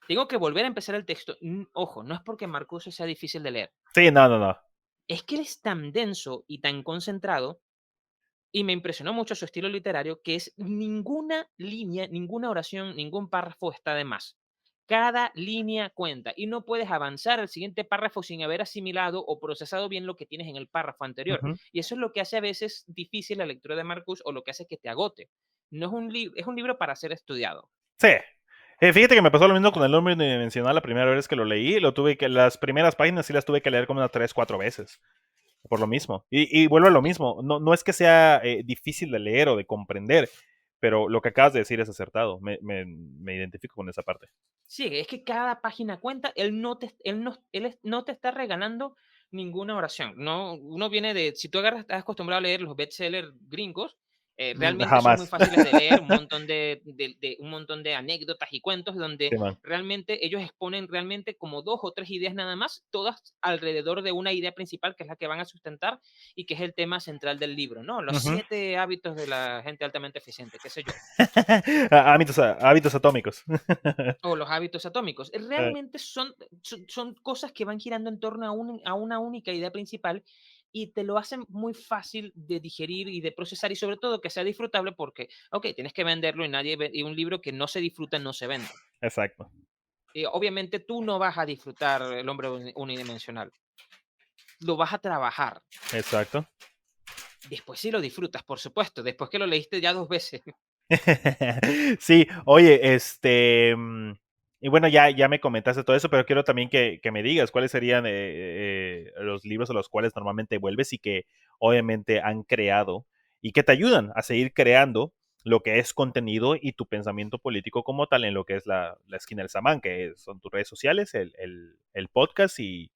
S2: Tengo que volver a empezar el texto. Ojo, no es porque Marcuse sea difícil de leer.
S3: Sí, no, no, no.
S2: Es que él es tan denso y tan concentrado, y me impresionó mucho su estilo literario, que es ninguna línea, ninguna oración, ningún párrafo está de más. Cada línea cuenta y no puedes avanzar al siguiente párrafo sin haber asimilado o procesado bien lo que tienes en el párrafo anterior.
S3: Ujú.
S2: Y eso es lo que hace a veces difícil la lectura de Marcus o lo que hace que te agote. No es un libro, es un libro para ser estudiado.
S3: Sí. Fíjate que me pasó lo mismo con el nombre unidimensional la primera vez que lo leí. Las primeras páginas sí las tuve que leer como unas 3, 4 veces. Por lo mismo. Y vuelvo a lo mismo. No, no es que sea difícil de leer o de comprender, pero lo que acabas de decir es acertado. Me identifico con esa parte.
S2: Sí, es que cada página cuenta, no te está regalando ninguna oración. No, uno viene de, si tú agarras, estás acostumbrado a leer los bestsellers gringos, realmente son muy
S3: Jamás.
S2: fáciles de leer, un montón un montón de anécdotas y cuentos donde
S3: Sí, man.
S2: realmente ellos exponen realmente como 2 o 3 ideas nada más, todas alrededor de una idea principal que es la que van a sustentar y que es el tema central del libro, ¿no? Los
S3: Ujú.
S2: 7 hábitos de la gente altamente eficiente, qué sé yo.
S3: Hábitos atómicos.
S2: O los hábitos atómicos.
S3: Eh,
S2: Realmente son cosas que van girando en torno a una única idea principal y te lo hacen muy fácil de digerir y de procesar y sobre todo que sea disfrutable porque, ok, tienes que venderlo y y un libro que no se disfruta no se vende.
S3: Exacto.
S2: Y obviamente tú no vas a disfrutar El hombre unidimensional, lo vas a trabajar.
S3: Exacto.
S2: Después sí lo disfrutas, por supuesto, después que lo leíste ya 2 veces.
S3: Sí, oye, y bueno, ya me comentaste todo eso, pero quiero también que me digas cuáles serían los libros a los cuales normalmente vuelves y que obviamente han creado y que te ayudan a seguir creando lo que es contenido y tu pensamiento político como tal en lo que es la esquina del Samán, que son tus redes sociales, el podcast y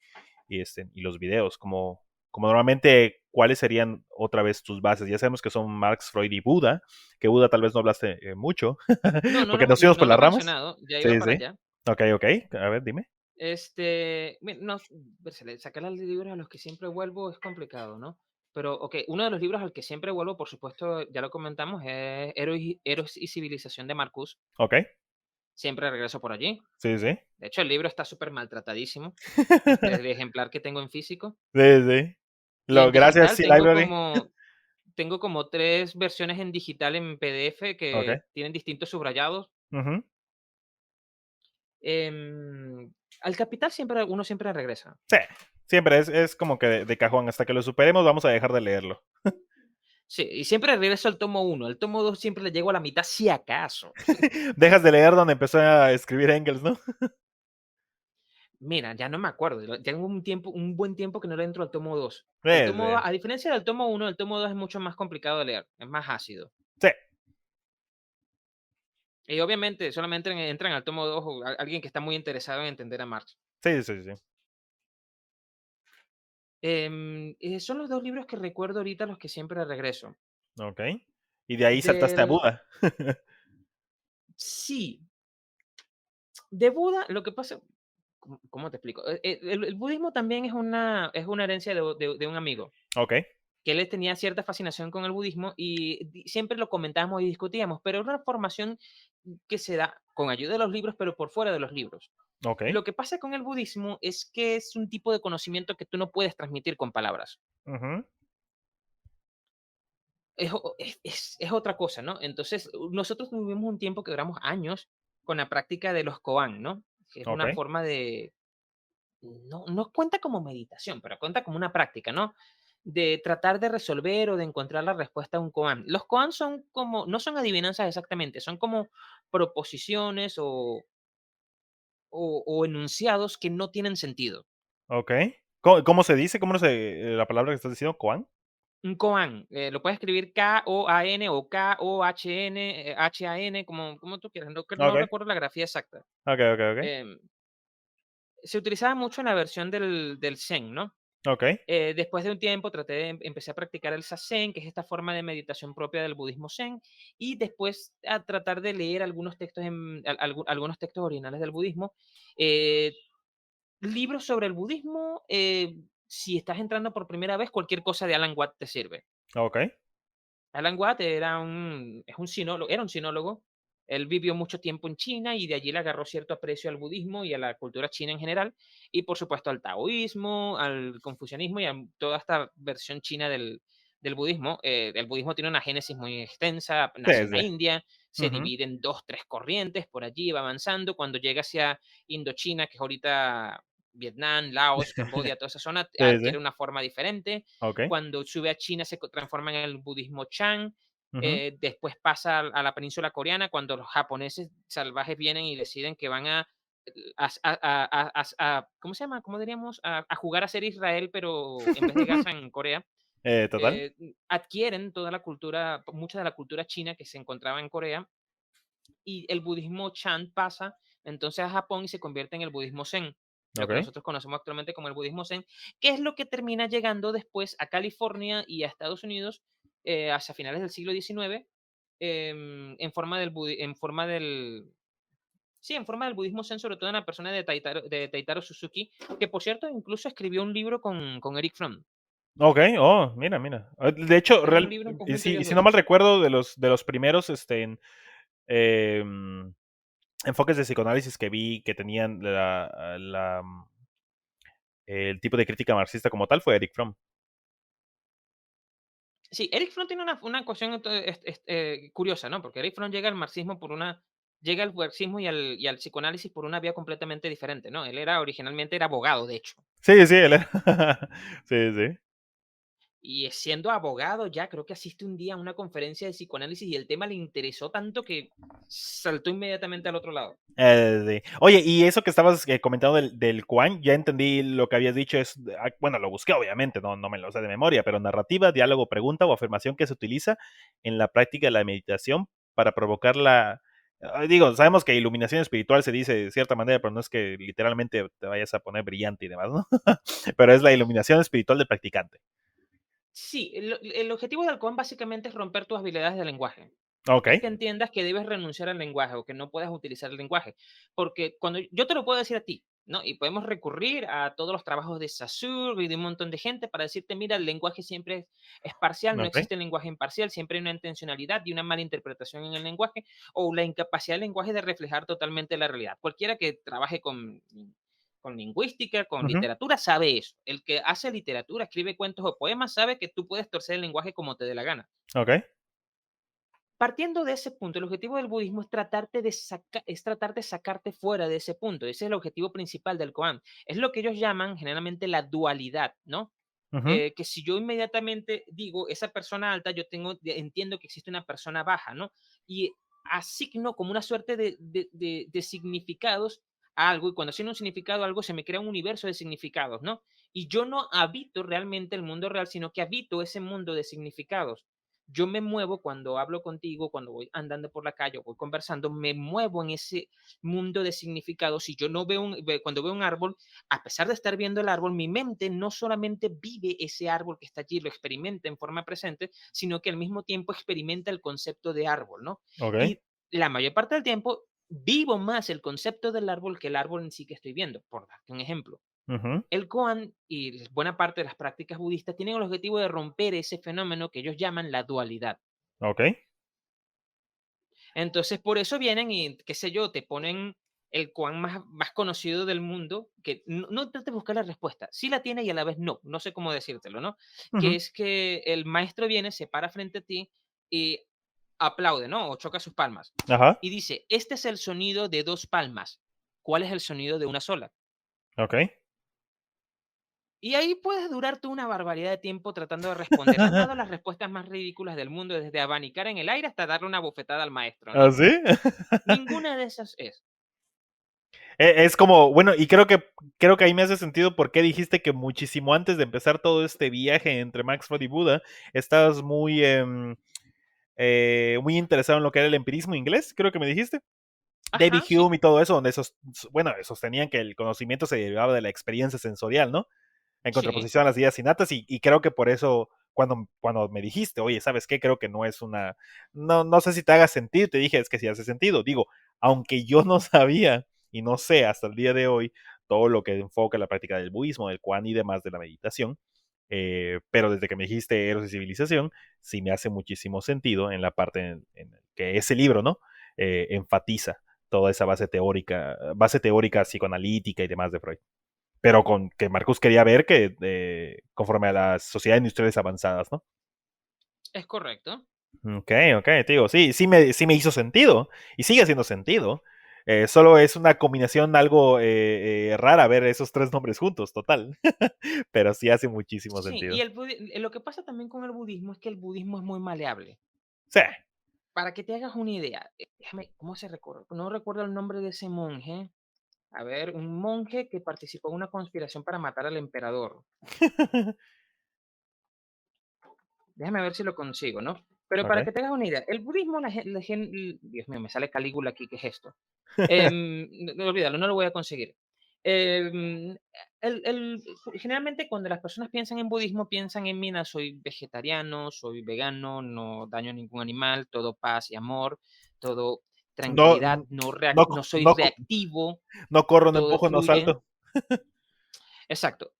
S3: los videos, como normalmente, ¿cuáles serían otra vez tus bases? Ya sabemos que son Marx, Freud y Buda, que Buda tal vez no hablaste mucho,
S2: No,
S3: porque nos fuimos
S2: no
S3: por
S2: lo he
S3: las ramas.
S2: mencionado, ya iba
S3: Sí,
S2: para
S3: sí.
S2: allá.
S3: Ok, ok. A ver, dime.
S2: No, sacar los libros a los que siempre vuelvo es complicado, ¿no? Pero, ok, uno de los libros al que siempre vuelvo, por supuesto, ya lo comentamos, es Héroes y Civilización de Marcus.
S3: Ok.
S2: Siempre regreso por allí.
S3: Sí, sí.
S2: De hecho, el libro está súper maltratadísimo, el ejemplar que tengo en físico.
S3: Sí, sí.
S2: Y en
S3: Gracias,
S2: digital
S3: sí, Library.
S2: tengo como 3 versiones en digital en PDF
S3: Ok.
S2: que tienen distintos subrayados.
S3: Ujú.
S2: Al Capital uno siempre regresa.
S3: Sí. Siempre es como que de cajón. Hasta que lo superemos, vamos a dejar de leerlo.
S2: Sí, y siempre regreso al tomo 1. El tomo 2 siempre le llego a la mitad, si acaso.
S3: Dejas de leer donde empezó a escribir Engels, ¿no?
S2: Mira, ya no me acuerdo. Tengo un buen tiempo que no le entro al tomo 2.
S3: Sí,
S2: El tomo 2,
S3: sí.
S2: a diferencia del tomo 1, el tomo 2 es mucho más complicado de leer, es más ácido.
S3: Sí.
S2: Y obviamente solamente entran al tomo 2 alguien que está muy interesado en entender a Marx.
S3: Sí, sí, sí.
S2: Son los 2 libros que recuerdo ahorita los que siempre regreso.
S3: Ok. Y de ahí saltaste a
S2: Del,
S3: Buda.
S2: sí, de Buda, lo que pasa, ¿cómo te explico? El budismo también es una herencia de un amigo.
S3: Ok.
S2: Que él tenía cierta fascinación con el budismo y siempre lo comentábamos y discutíamos, pero es una formación que se da con ayuda de los libros, pero por fuera de los libros.
S3: Ok.
S2: Lo que pasa con el budismo es que es un tipo de conocimiento que tú no puedes transmitir con palabras.
S3: Ujú.
S2: Es otra cosa, ¿no? Entonces, nosotros tuvimos un tiempo que duramos años con la práctica de los koan, ¿no? que es
S3: Ok,
S2: una forma de, no cuenta como meditación, pero cuenta como una práctica, ¿no? De tratar de resolver o de encontrar la respuesta a un koan. Los koan son como, no son adivinanzas exactamente, son como proposiciones o enunciados que no tienen sentido.
S3: ok. ¿Cómo se dice? ¿Cómo se la palabra que estás diciendo? ¿Koan?
S2: Un koan, lo puedes escribir K-O-A-N o K-O-H-N, H-A-N, como tú quieras. No, no
S3: Ok,
S2: recuerdo la grafía exacta.
S3: ok, ok, ok.
S2: Em, Se utilizaba mucho en la versión del Zen, ¿no?
S3: Ok,
S2: Después de un tiempo empecé a practicar el Zazen, que es esta forma de meditación propia del budismo Zen, y después a tratar de leer algunos textos, algunos textos originales del budismo. Eh, Libros sobre el budismo, si estás entrando por primera vez, cualquier cosa de Alan Watt te sirve.
S3: ok.
S2: Alan Watt era un sinólogo. Él vivió mucho tiempo en China y de allí le agarró cierto aprecio al budismo y a la cultura china en general, y por supuesto al taoísmo, al confucianismo y a toda esta versión china del budismo. El budismo tiene una génesis muy extensa,
S3: Sí,
S2: nace en la
S3: sí.
S2: India, se
S3: Ujú.
S2: divide en dos, tres corrientes, por allí va avanzando. Cuando llega hacia Indochina, que es ahorita Vietnam, Laos, Camboya, toda esa zona,
S3: Sí, sí.
S2: adquiere una forma diferente.
S3: Ok.
S2: Cuando sube a China se transforma en el budismo Chan.
S3: Ujú.
S2: Después pasa a la península coreana cuando los japoneses salvajes vienen y deciden que van ¿cómo se llama? ¿Cómo diríamos? A jugar a ser Israel, pero en vez de Gaza en Corea.
S3: Total.
S2: Adquieren toda la cultura, mucha de la cultura china que se encontraba en Corea, y el budismo Chan pasa entonces a Japón y se convierte en el budismo Zen, lo que
S3: Ok.
S2: nosotros conocemos actualmente como el budismo Zen, que es lo que termina llegando después a California y a Estados Unidos, hacia finales del siglo XIX, en forma sí, en forma del budismo Zen, sobre todo en la persona de Taitaro Suzuki, que por cierto incluso escribió un libro con Eric Fromm.
S3: Ok, oh, mira, mira. De hecho,
S2: Es un libro en conjunto
S3: y
S2: ellos
S3: si no
S2: dos.
S3: mal recuerdo, de los primeros em, enfoques de psicoanálisis que vi que tenían el tipo de crítica marxista como tal fue Eric Fromm.
S2: Sí, Eric Fromm tiene una cuestión curiosa, ¿no? Porque Eric Fromm llega al marxismo y al psicoanálisis por una vía completamente diferente, ¿no? Él originalmente era abogado, de hecho.
S3: Sí, sí, él era. Sí, sí.
S2: Y siendo abogado ya, creo que asiste un día a una conferencia de psicoanálisis y el tema le interesó tanto que saltó inmediatamente al otro lado.
S3: Sí. Oye, y eso que estabas comentando del Kuan, ya entendí lo que habías dicho. Bueno, lo busqué obviamente, no me lo sé de memoria, pero narrativa, diálogo, pregunta o afirmación que se utiliza en la práctica de la meditación para provocar digo, sabemos que iluminación espiritual se dice de cierta manera, pero no es que literalmente te vayas a poner brillante y demás, ¿no? Pero es la iluminación espiritual del practicante.
S2: Sí, el objetivo del Koan básicamente es romper tus habilidades de lenguaje.
S3: Ok.
S2: Es que entiendas que debes renunciar al lenguaje o que no puedes utilizar el lenguaje. Porque cuando yo te lo puedo decir a ti, ¿no? Y podemos recurrir a todos los trabajos de Saussure y de un montón de gente para decirte, mira, el lenguaje siempre es parcial, no
S3: Ok.
S2: existe el lenguaje imparcial, siempre hay una intencionalidad y una mala interpretación en el lenguaje o la incapacidad del lenguaje de reflejar totalmente la realidad. Cualquiera que trabaje con lingüística, con
S3: Ujú.
S2: literatura, sabe eso. El que hace literatura, escribe cuentos o poemas, sabe que tú puedes torcer el lenguaje como te dé la gana.
S3: Ok.
S2: Partiendo de ese punto, el objetivo del budismo es tratar de sacarte fuera de ese punto. Ese es el objetivo principal del Koan. Es lo que ellos llaman generalmente la dualidad, ¿no?
S3: Ujú.
S2: Que si yo inmediatamente digo esa persona alta, entiendo que existe una persona baja, ¿no? Y asigno como una suerte de significados a algo, y cuando asigno un significado a algo, se me crea un universo de significados, ¿no? Y yo no habito realmente el mundo real, sino que habito ese mundo de significados. Yo me muevo cuando hablo contigo, cuando voy andando por la calle o voy conversando, me muevo en ese mundo de significados. Si yo no cuando veo un árbol, a pesar de estar viendo el árbol, mi mente no solamente vive ese árbol que está allí, lo experimenta en forma presente, sino que al mismo tiempo experimenta el concepto de árbol, ¿no?
S3: Ok.
S2: Y la mayor parte del tiempo vivo más el concepto del árbol que el árbol en sí que estoy viendo, por darte un ejemplo.
S3: Ujú.
S2: El Koan y buena parte de las prácticas budistas tienen el objetivo de romper ese fenómeno que ellos llaman la dualidad.
S3: Ok.
S2: Entonces, por eso vienen y, qué sé yo, te ponen el Koan más conocido del mundo, que no trates de buscar la respuesta. Sí la tiene y a la vez no. No sé cómo decírtelo, ¿no? Que
S3: Ujú.
S2: es que el maestro viene, se para frente a ti y aplaude, ¿no? O choca sus palmas.
S3: Ajá.
S2: Y dice, este es el sonido de dos palmas. ¿cuál es el sonido de una sola?
S3: Ok.
S2: Y ahí puedes durarte una barbaridad de tiempo tratando de responder. Han dado las respuestas más ridículas del mundo, desde abanicar en el aire hasta darle una bofetada al maestro,
S3: ¿Ah,
S2: ¿no?
S3: sí?
S2: Ninguna de esas es.
S3: Es como, bueno, y creo que ahí me hace sentido por qué dijiste que muchísimo antes de empezar todo este viaje entre Maxford y Buda, estabas muy interesado en lo que era el empirismo inglés, creo que me dijiste. David
S2: Ajá, sí,
S3: Hume y todo eso, donde bueno, sostenían que el conocimiento se derivaba de la experiencia sensorial, ¿no? En
S2: sí,
S3: contraposición a las ideas innatas, y creo que por eso, cuando me dijiste, oye, ¿sabes qué? Creo que no es una. No sé si te haga sentido, te dije, es que sí hace sentido. Digo, aunque yo no sabía y no sé hasta el día de hoy todo lo que enfoca la práctica del budismo, del Kuan y demás de la meditación, pero desde que me dijiste Eros y Civilización, sí me hace muchísimo sentido en la parte en que ese libro, ¿no? Enfatiza toda esa base teórica psicoanalítica y demás de Freud. Pero con que Marcus quería ver que conforme a las sociedades industriales avanzadas, ¿no?
S2: es correcto.
S3: Ok, ok, te digo, sí me hizo sentido y sigue haciendo sentido. Solo es una combinación algo rara ver esos tres nombres juntos, total. Pero sí hace muchísimo
S2: Sí, y
S3: sentido.
S2: lo que pasa también con el budismo es que el budismo es muy maleable.
S3: Sí.
S2: Para que te hagas una idea, déjame, ¿cómo se recuerda? No recuerdo el nombre de ese monje. A ver, un monje que participó en una conspiración para matar al emperador. Déjame ver si lo consigo, ¿no? Pero para
S3: Ok.
S2: que te hagas una idea, el budismo, Dios mío, me sale Calígula aquí, ¿qué es esto? No, olvídalo, no lo voy a conseguir. Em, Generalmente cuando las personas piensan en budismo, piensan en, mira, soy vegetariano, soy vegano, no daño a ningún animal, todo paz y amor, todo
S3: No,
S2: tranquilidad,
S3: no,
S2: no soy
S3: no,
S2: reactivo,
S3: no corro, no
S2: todo
S3: empujo, no
S2: fluye.
S3: salto.
S2: Exacto.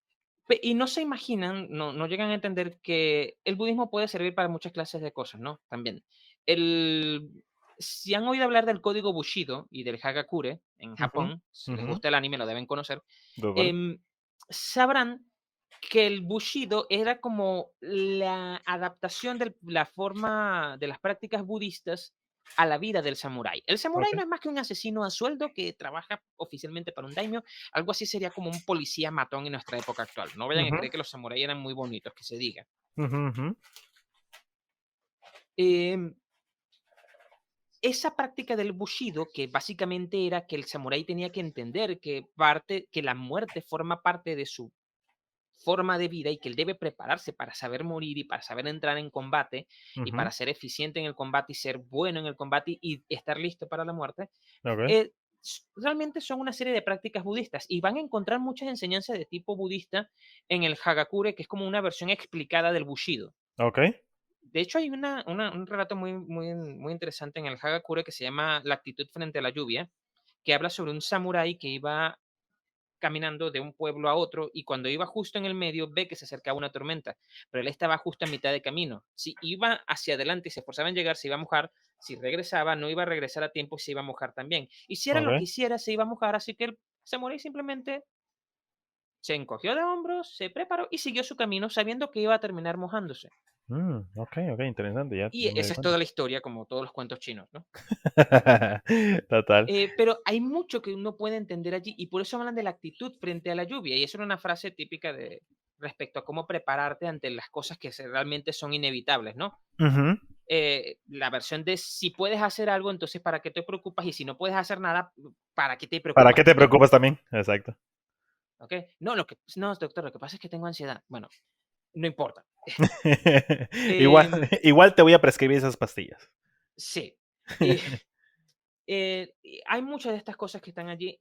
S2: Y no se imaginan, no llegan a entender que el budismo puede servir para muchas clases de cosas, ¿no? También. El, si han oído hablar del código Bushido y del Hagakure en
S3: Ujú,
S2: Japón, si les
S3: ujú.
S2: gusta el anime lo deben conocer,
S3: Total.
S2: em, sabrán que el Bushido era como la adaptación de la forma de las prácticas budistas a la vida del samurái. El samurái
S3: Ok.
S2: no es más que un asesino a sueldo que trabaja oficialmente para un daimyo. Algo así sería como un policía matón en nuestra época actual. No vayan a
S3: Ujú,
S2: creer que los samuráis eran muy bonitos, que se diga.
S3: ujú, ujú.
S2: Em, Esa práctica del bushido, que básicamente era que el samurái tenía que entender que la muerte forma parte de su forma de vida y que él debe prepararse para saber morir y para saber entrar en combate y
S3: Ujú.
S2: para ser eficiente en el combate y ser bueno en el combate y estar listo para la muerte,
S3: Ok.
S2: eh, realmente son una serie de prácticas budistas y van a encontrar muchas enseñanzas de tipo budista en el Hagakure, que es como una versión explicada del Bushido.
S3: Ok.
S2: De hecho, hay un relato muy interesante en el Hagakure que se llama La actitud frente a la lluvia, que habla sobre un samurái que iba caminando de un pueblo a otro y cuando iba justo en el medio ve que se acercaba una tormenta, pero él estaba justo a mitad de camino. Si iba hacia adelante y se esforzaba en llegar, se iba a mojar. Si regresaba, no iba a regresar a tiempo y se iba a mojar también. Y si era lo que
S3: Ok.
S2: hiciera, se iba a mojar, así que él se moría y simplemente se encogió de hombros, se preparó y siguió su camino sabiendo que iba a terminar mojándose.
S3: Ok, ok, interesante, ya
S2: Y
S3: me di
S2: esa es
S3: cuenta.
S2: toda la historia, como todos los cuentos chinos, ¿no?
S3: Total.
S2: Pero hay mucho que uno puede entender allí y por eso hablan de la actitud frente a la lluvia. Y eso era una frase típica de respecto a cómo prepararte ante las cosas que realmente son inevitables, ¿no?
S3: Ujú.
S2: La versión de si puedes hacer algo, entonces ¿para qué te preocupas? Y si no puedes hacer nada, ¿para qué te
S3: ¿Para
S2: preocupas
S3: qué te
S2: también?
S3: preocupas también? Exacto.
S2: ¿Ok? No, doctor, lo que pasa es que tengo ansiedad. Bueno, no importa.
S3: Igual,
S2: Em,
S3: igual te voy a prescribir esas pastillas.
S2: sí. Y y hay muchas de estas cosas que están allí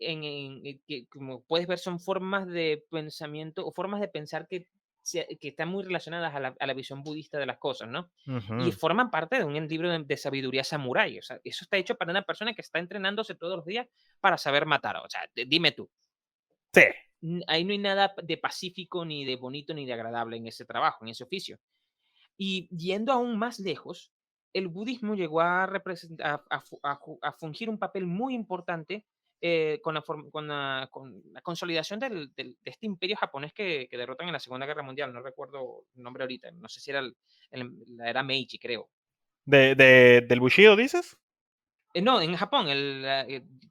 S2: que, como puedes ver, son formas de pensamiento o formas de pensar que están muy relacionadas a la visión budista de las cosas, ¿no? Y
S3: Ujú.
S2: forman parte de un libro de sabiduría samurái. O sea, eso está hecho para una persona que está entrenándose todos los días para saber matar. O sea, dime tú,
S3: Sí.
S2: ahí no hay nada de pacífico, ni de bonito, ni de agradable en ese trabajo, en ese oficio. Y yendo aún más lejos, el budismo llegó a, a fungir un papel muy importante con la consolidación de este imperio japonés que derrotan en la Segunda Guerra Mundial. No recuerdo el nombre ahorita, no sé si era la era Meiji, creo.
S3: ¿Del Bushido dices?
S2: No, en Japón,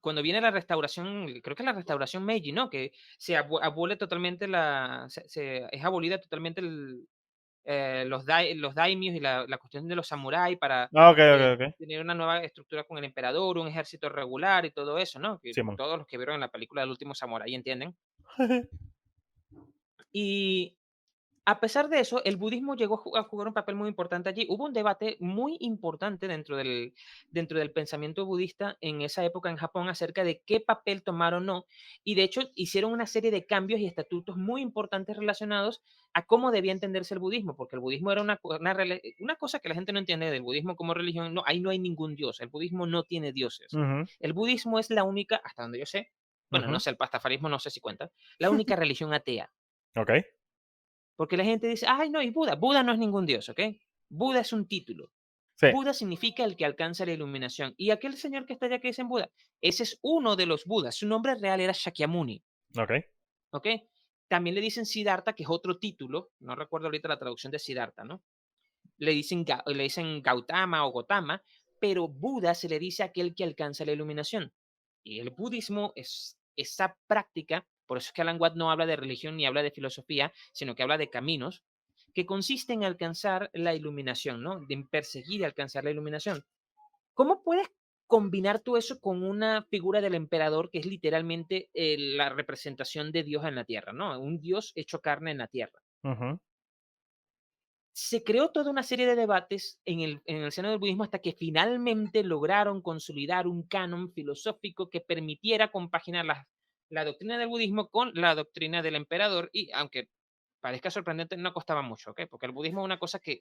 S2: cuando viene la restauración, creo que es la restauración Meiji, ¿no? Que se abole totalmente es abolida totalmente los daimios y la cuestión de los samuráis para
S3: Ah, ok, ok, ok.
S2: tener una nueva estructura con el emperador, un ejército regular y todo eso, ¿no? Que
S3: Simón.
S2: todos los que vieron la película del último samurái entienden. Y a pesar de eso, el budismo llegó a jugar un papel muy importante allí. Hubo un debate muy importante dentro del pensamiento budista en esa época en Japón acerca de qué papel tomar o no. Y de hecho hicieron una serie de cambios y estatutos muy importantes relacionados a cómo debía entenderse el budismo, porque el budismo era una cosa que la gente no entiende del budismo como religión. No, ahí no hay ningún dios. El budismo no tiene dioses.
S3: Ujú,
S2: El budismo es la única, hasta donde yo sé, bueno, no
S3: ujú.
S2: sé, el pastafarismo no sé si cuenta, la única religión atea.
S3: Ok.
S2: Porque la gente dice, ay, no, y Buda. Buda no es ningún dios, ¿ok? Buda es un título.
S3: Sí.
S2: Buda significa el que alcanza la iluminación. Y aquel señor que está allá que dicen Buda, ese es uno de los Budas. Su nombre real era Shakyamuni,
S3: Ok.
S2: ¿ok? También le dicen Siddhartha, que es otro título. No recuerdo ahorita la traducción de Siddhartha, ¿no? Le dicen Gautama o Gotama, pero Buda se le dice a aquel que alcanza la iluminación. Y el budismo es esa práctica, por eso es que Alan Watts no habla de religión ni habla de filosofía, sino que habla de caminos, que consiste en alcanzar la iluminación, ¿no? En perseguir y alcanzar la iluminación. ¿Cómo puedes combinar tú eso con una figura del emperador que es literalmente la representación de Dios en la tierra, ¿no? Un Dios hecho carne en la tierra.
S3: Ujú.
S2: Se creó toda una serie de debates en el seno del budismo hasta que finalmente lograron consolidar un canon filosófico que permitiera compaginar la doctrina del budismo con la doctrina del emperador y aunque parezca sorprendente, no costaba mucho, ¿ok? Porque el budismo es una cosa que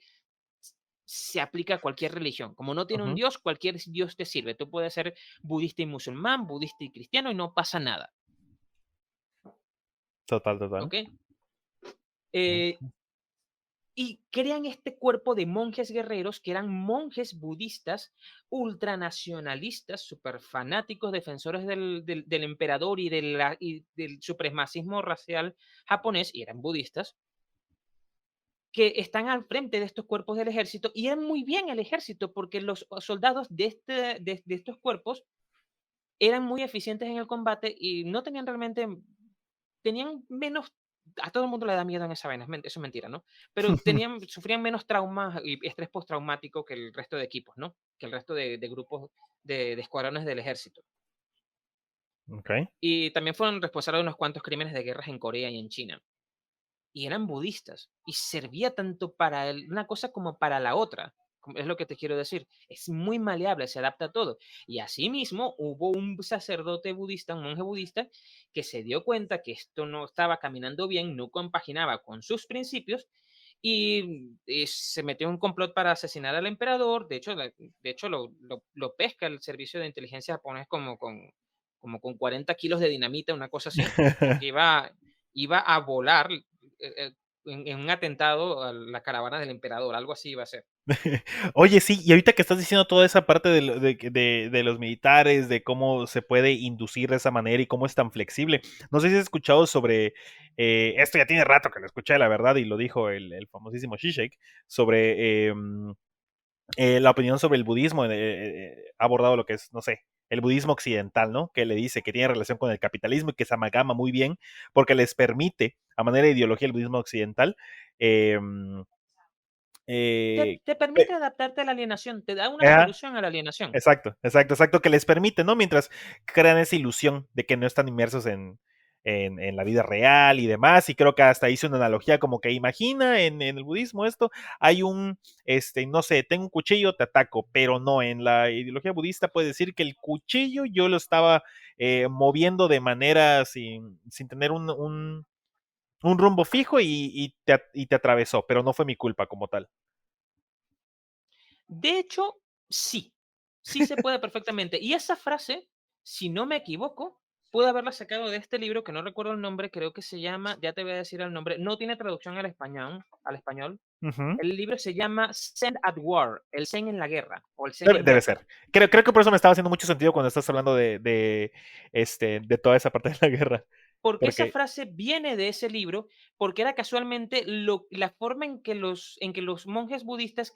S2: se aplica a cualquier religión. Como no tiene un
S3: Ujú.
S2: dios, cualquier dios te sirve. Tú puedes ser budista y musulmán, budista y cristiano y no pasa nada,
S3: Total, total.
S2: ¿ok? Eh, y crean este cuerpo de monjes guerreros que eran monjes budistas ultranacionalistas, super fanáticos, defensores del emperador y del supremacismo racial japonés, y eran budistas, que están al frente de estos cuerpos del ejército, y eran muy bien el ejército, porque los soldados de estos cuerpos eran muy eficientes en el combate y no tenían realmente, tenían menos, a todo el mundo le da miedo en esa vaina, eso es mentira, ¿no? Pero sufrían menos traumas y estrés postraumático que el resto de equipos, ¿no? Que el resto de grupos de escuadrones del ejército.
S3: Ok.
S2: Y también fueron responsables de unos cuantos crímenes de guerras en Corea y en China. Y eran budistas. Y servía tanto para una cosa como para la otra. Es lo que te quiero decir. Es muy maleable, se adapta a todo. Y asimismo hubo un sacerdote budista, un monje budista, que se dio cuenta que esto no estaba caminando bien, no compaginaba con sus principios y se metió en un complot para asesinar al emperador. De hecho lo pesca el servicio de inteligencia japonés como con 40 kilos de dinamita, una cosa así, porque iba a volar en un atentado a la caravana del emperador, algo así iba a ser.
S3: Oye, sí, y ahorita que estás diciendo toda esa parte de los militares, de cómo se puede inducir de esa manera y cómo es tan flexible. No sé si has escuchado sobre, esto ya tiene rato que lo escuché, la verdad, y lo dijo el famosísimo Zizek, sobre la opinión sobre el budismo, ha abordado lo que es, no sé, el budismo occidental, ¿no? Que le dice que tiene relación con el capitalismo y que se amalgama muy bien porque les permite, a manera de ideología, el budismo occidental, eh,
S2: Te,
S3: eh,
S2: te permite adaptarte a la alienación, te da una
S3: ajá,
S2: solución a la alienación.
S3: exacto, exacto, exacto, que les permite, ¿no? Mientras crean esa ilusión de que no están inmersos en la vida real y demás, y creo que hasta hice una analogía como que imagina en el budismo esto, hay no sé, tengo un cuchillo, te ataco, pero no, en la ideología budista puede decir que el cuchillo yo lo estaba moviendo de manera sin tener un rumbo fijo y te atravesó, pero no fue mi culpa como tal.
S2: De hecho, sí, sí se puede perfectamente. Y esa frase, si no me equivoco, pude haberla sacado de este libro que no recuerdo el nombre, creo que se llama, ya te voy a decir el nombre, no tiene traducción al español.
S3: Ujú.
S2: El libro se llama Zen at War, el Zen en la guerra, o el Zen
S3: Debe,
S2: en
S3: debe
S2: guerra.
S3: ser. Creo que por eso me estaba haciendo mucho sentido cuando estás hablando de toda esa parte de la guerra.
S2: Porque esa
S3: Porque,
S2: frase viene de ese libro, porque era casualmente la forma en que los monjes budistas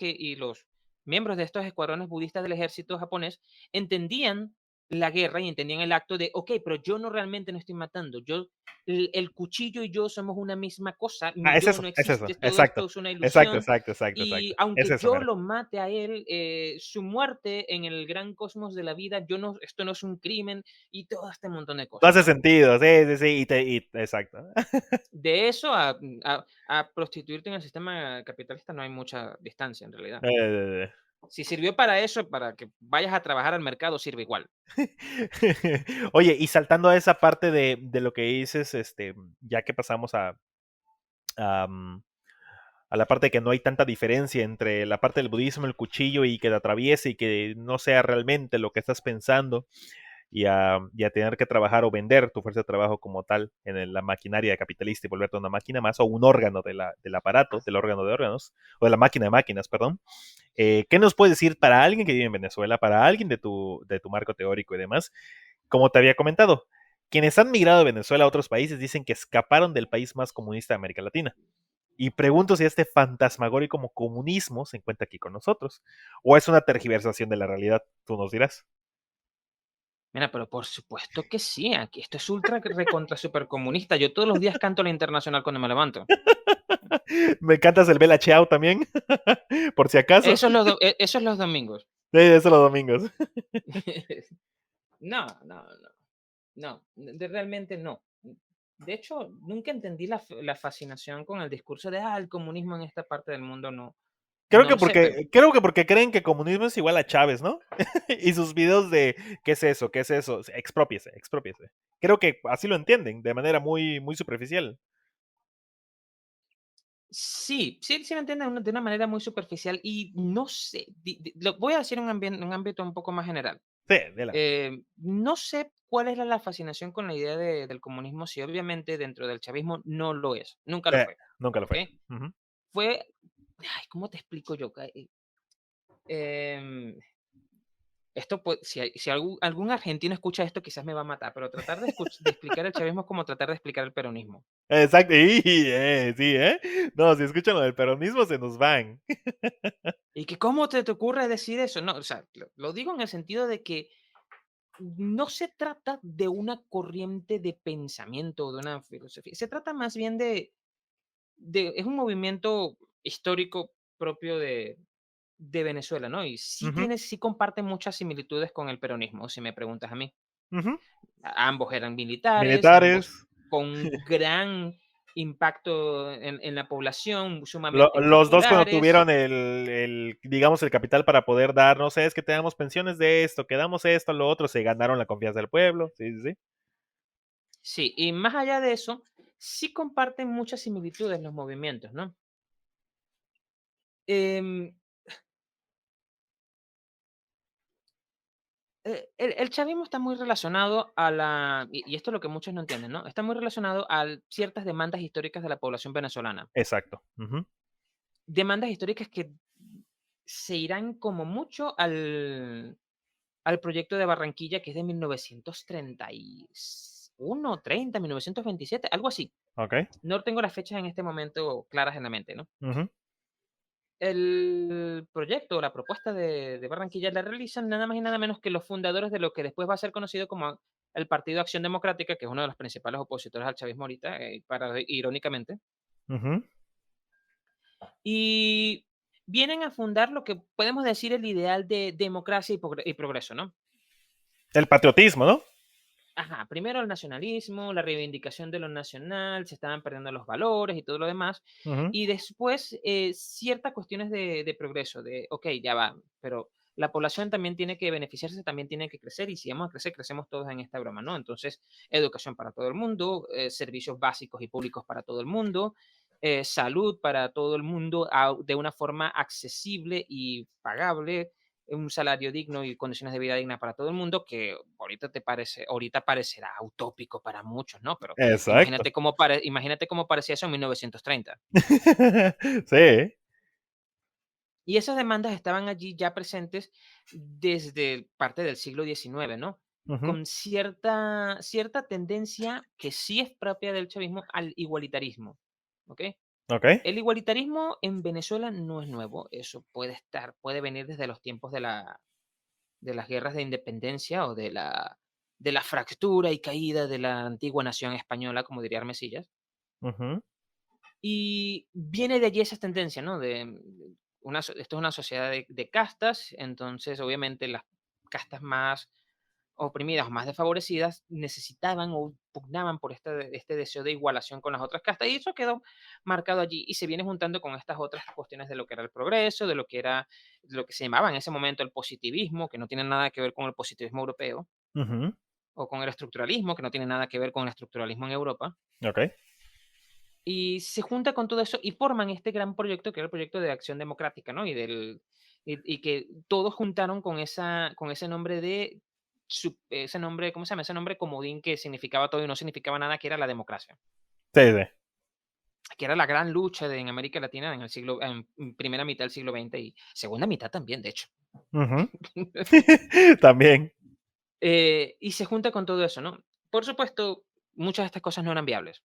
S2: miembros de estos escuadrones budistas del ejército japonés entendían la guerra y entendían el acto de, ok, pero yo no realmente no estoy matando, el cuchillo y yo somos una misma cosa, mi yo no
S3: Es eso,
S2: existe, todo
S3: exacto,
S2: esto es una
S3: exacto,
S2: ilusión,
S3: exacto, exacto,
S2: y
S3: exacto. Es
S2: aunque
S3: eso,
S2: yo
S3: mero.
S2: lo mate a él, su muerte en el gran cosmos de la vida, yo no, esto no es un crimen, y todo este montón de
S3: No
S2: cosas,
S3: hace
S2: ¿no?
S3: sentido, sí, sí, sí, exacto.
S2: De eso a prostituirte en el sistema capitalista no hay mucha distancia en realidad.
S3: Eh,
S2: Si sirvió para eso, para que vayas a trabajar al mercado, sirve igual.
S3: Oye, y saltando a esa parte de lo que dices, ya que pasamos a, a la parte de que no hay tanta diferencia entre la parte del budismo, el cuchillo y que te atraviese y que no sea realmente lo que estás pensando y a tener que trabajar o vender tu fuerza de trabajo como tal en la maquinaria capitalista y volverte una máquina más o un órgano del aparato, del órgano de órganos, o de la máquina de máquinas, perdón. ¿Qué nos puedes decir para alguien que vive en Venezuela, para alguien de tu marco teórico y demás? Como te había comentado, quienes han migrado de Venezuela a otros países dicen que escaparon del país más comunista de América Latina. Y pregunto si este fantasmagórico como comunismo se encuentra aquí con nosotros, o es una tergiversación de la realidad, tú nos dirás.
S2: Mira, pero por supuesto que sí, aquí esto es ultra recontra super comunista. Yo todos los días canto la internacional cuando me levanto.
S3: Me encantas el Bella Ciao también, por si acaso.
S2: Eso es los domingos.
S3: Sí, eso los domingos.
S2: No, no, no, no, realmente no. De hecho, nunca entendí la fascinación con el discurso de, el comunismo en esta parte del mundo, no,
S3: Creo
S2: no
S3: que
S2: lo sé, pero
S3: porque, creo que porque creen que comunismo es igual a Chávez, ¿no? Y sus videos de ¿qué es eso? ¿Qué es eso? Expropiese, expropiese. Creo que así lo entienden, de manera muy, muy superficial.
S2: sí, sí, sí me entienden de una manera muy superficial y no sé, lo voy a decir en un ámbito un poco más general.
S3: Sí, adelante.
S2: No sé cuál es la fascinación con la idea del comunismo, si obviamente dentro del chavismo no lo es, nunca lo fue,
S3: Nunca lo
S2: ¿ok?
S3: fue. Ujú.
S2: Fue, ¿cómo te explico yo? Em, esto, si algún argentino escucha esto, quizás me va a matar, pero tratar de explicar el chavismo es como tratar de explicar el peronismo.
S3: Exacto, y, sí, ¿eh? No, si escuchan lo del peronismo se nos van.
S2: ¿Y que cómo te ocurre decir eso? No, o sea, lo digo en el sentido de que no se trata de una corriente de pensamiento o de una filosofía, se trata más bien es un movimiento histórico propio de Venezuela, ¿no? Y
S3: Ujú,
S2: sí comparte muchas similitudes con el peronismo, si me preguntas a mí.
S3: ujú.
S2: Ambos eran militares,
S3: Militares.
S2: ambos con un gran impacto en la población, sumamente
S3: Los dos cuando
S2: populares.
S3: tuvieron digamos, el capital para poder dar, no sé, es que te damos pensiones de esto, que damos esto, lo otro, se ganaron la confianza del pueblo. Sí, sí, sí.
S2: Sí, y más allá de eso, sí comparten muchas similitudes los movimientos, ¿no? Em, el chavismo está muy relacionado y esto es lo que muchos no entienden, ¿no? Está muy relacionado a ciertas demandas históricas de la población venezolana.
S3: Exacto. Ujú,
S2: Demandas históricas que se irán como mucho al proyecto de Barranquilla, que es de 1931, 30, 1927, algo así.
S3: ok.
S2: No tengo las fechas en este momento claras en la mente, ¿no?
S3: Ujú,
S2: El proyecto, la propuesta de Barranquilla la realizan nada más y nada menos que los fundadores de lo que después va a ser conocido como el Partido Acción Democrática, que es uno de los principales opositores al chavismo ahorita, irónicamente,
S3: ujú.
S2: y vienen a fundar lo que podemos decir el ideal de democracia y progreso, ¿no?
S3: El patriotismo, ¿no?
S2: Ajá, primero el nacionalismo, la reivindicación de lo nacional, se estaban perdiendo los valores y todo lo demás,
S3: Ujú,
S2: y después ciertas cuestiones de progreso, ok, ya va, pero la población también tiene que beneficiarse, también tiene que crecer, y si vamos a crecer, crecemos todos en esta broma, ¿no? Entonces, educación para todo el mundo, servicios básicos y públicos para todo el mundo, salud para todo el mundo de una forma accesible y pagable, un salario digno y condiciones de vida digna para todo el mundo, que ahorita parecerá utópico para muchos, ¿no? Pero
S3: exacto.
S2: imagínate cómo parecía eso en 1930.
S3: Sí.
S2: Y esas demandas estaban allí ya presentes desde parte del siglo XIX, ¿no?
S3: Ujú,
S2: Con cierta tendencia que sí es propia del chavismo al igualitarismo, ¿ok?
S3: Ok.
S2: El igualitarismo en Venezuela no es nuevo, eso puede venir desde los tiempos de las guerras de independencia o de la fractura y caída de la antigua nación española, como diría Armesillas.
S3: Ujú,
S2: Y viene de allí esa tendencia, ¿no? Esto es una sociedad de castas, entonces obviamente las castas más oprimidas o más desfavorecidas necesitaban o pugnaban por este deseo de igualación con las otras castas y eso quedó marcado allí y se viene juntando con estas otras cuestiones de lo que era el progreso, de lo que se llamaba en ese momento el positivismo, que no tiene nada que ver con el positivismo europeo,
S3: ujú,
S2: o con el estructuralismo, que no tiene nada que ver con el estructuralismo en Europa.
S3: ok.
S2: Y se junta con todo eso y forman este gran proyecto que era el proyecto de Acción Democrática, ¿no? Y que todos juntaron con ese nombre ese nombre, ¿cómo se llama? Ese nombre comodín que significaba todo y no significaba nada, que era la democracia,
S3: Sí, sí.
S2: que era la gran lucha en América Latina en primera mitad del siglo XX y segunda mitad también, de hecho.
S3: Ujú. También.
S2: Y se junta con todo eso, ¿no? Por supuesto, muchas de estas cosas no eran viables.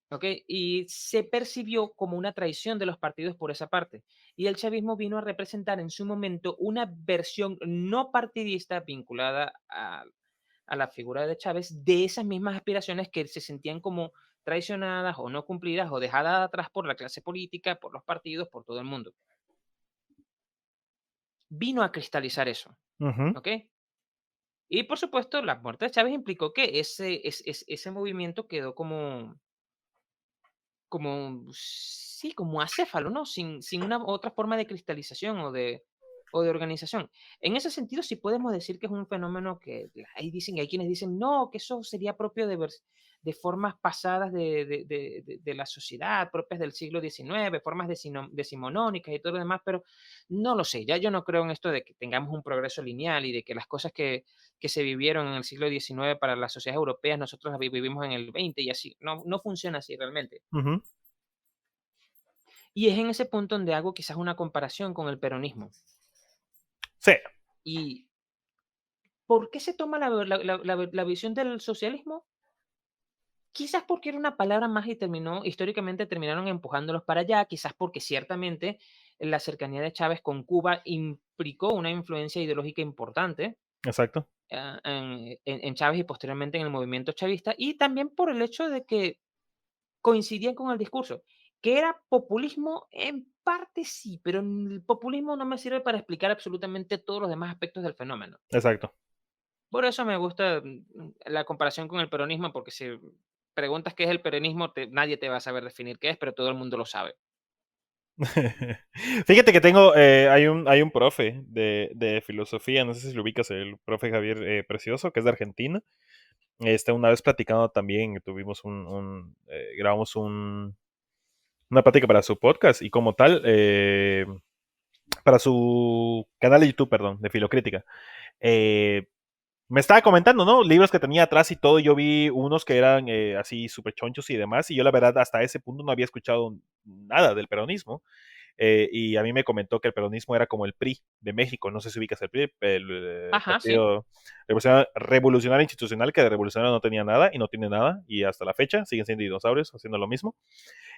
S2: ¿Ok? Y se percibió como una traición de los partidos por esa parte. Y el chavismo vino a representar en su momento una versión no partidista vinculada a la figura de Chávez de esas mismas aspiraciones que se sentían como traicionadas o no cumplidas o dejadas atrás por la clase política, por los partidos, por todo el mundo. Vino a cristalizar eso.
S3: Ujú,
S2: ¿Ok? Y por supuesto, la muerte de Chávez implicó que ese movimiento quedó sí, como acéfalo, ¿no? Sin una otra forma de cristalización o de organización. En ese sentido, sí podemos decir que es un fenómeno que hay quienes dicen, no, que eso sería propio de formas pasadas de la sociedad, propias del siglo XIX, formas decimonónicas y todo lo demás, pero no lo sé, ya yo no creo en esto de que tengamos un progreso lineal y de que las cosas que se vivieron en el siglo XIX para las sociedades europeas, nosotros las vivimos en el XX y así. No, no funciona así realmente.
S3: ujú.
S2: Y es en ese punto donde hago quizás una comparación con el peronismo.
S3: Sí,
S2: ¿Y por qué se toma la visión del socialismo? Quizás porque era una palabra más y históricamente terminaron empujándolos para allá, quizás porque ciertamente la cercanía de Chávez con Cuba implicó una influencia ideológica importante
S3: exacto.
S2: en Chávez y posteriormente en el movimiento chavista, y también por el hecho de que coincidían con el discurso. ¿Que era populismo? En parte sí, pero el populismo no me sirve para explicar absolutamente todos los demás aspectos del fenómeno.
S3: Exacto.
S2: Por eso me gusta la comparación con el peronismo, porque si preguntas qué es el peronismo, nadie te va a saber definir qué es, pero todo el mundo lo sabe.
S3: Fíjate que hay un profe de filosofía, no sé si lo ubicas, el profe Javier Precioso, que es de Argentina. Una vez platicando también, grabamos una plática para su podcast y como tal, para su canal de YouTube, perdón, de Filocrítica. Eh, Me estaba comentando, ¿no? Libros que tenía atrás y todo. Yo vi unos que eran así súper chonchos y demás. Y yo, la verdad, hasta ese punto no había escuchado nada del peronismo. Y a mí me comentó que el peronismo era como el PRI de México. No sé si ubicas el PRI, el
S2: Ajá, sí.
S3: Partido Revolucionario Institucional, que de revolucionario no tenía nada y no tiene nada. Y hasta la fecha siguen siendo dinosaurios haciendo lo mismo.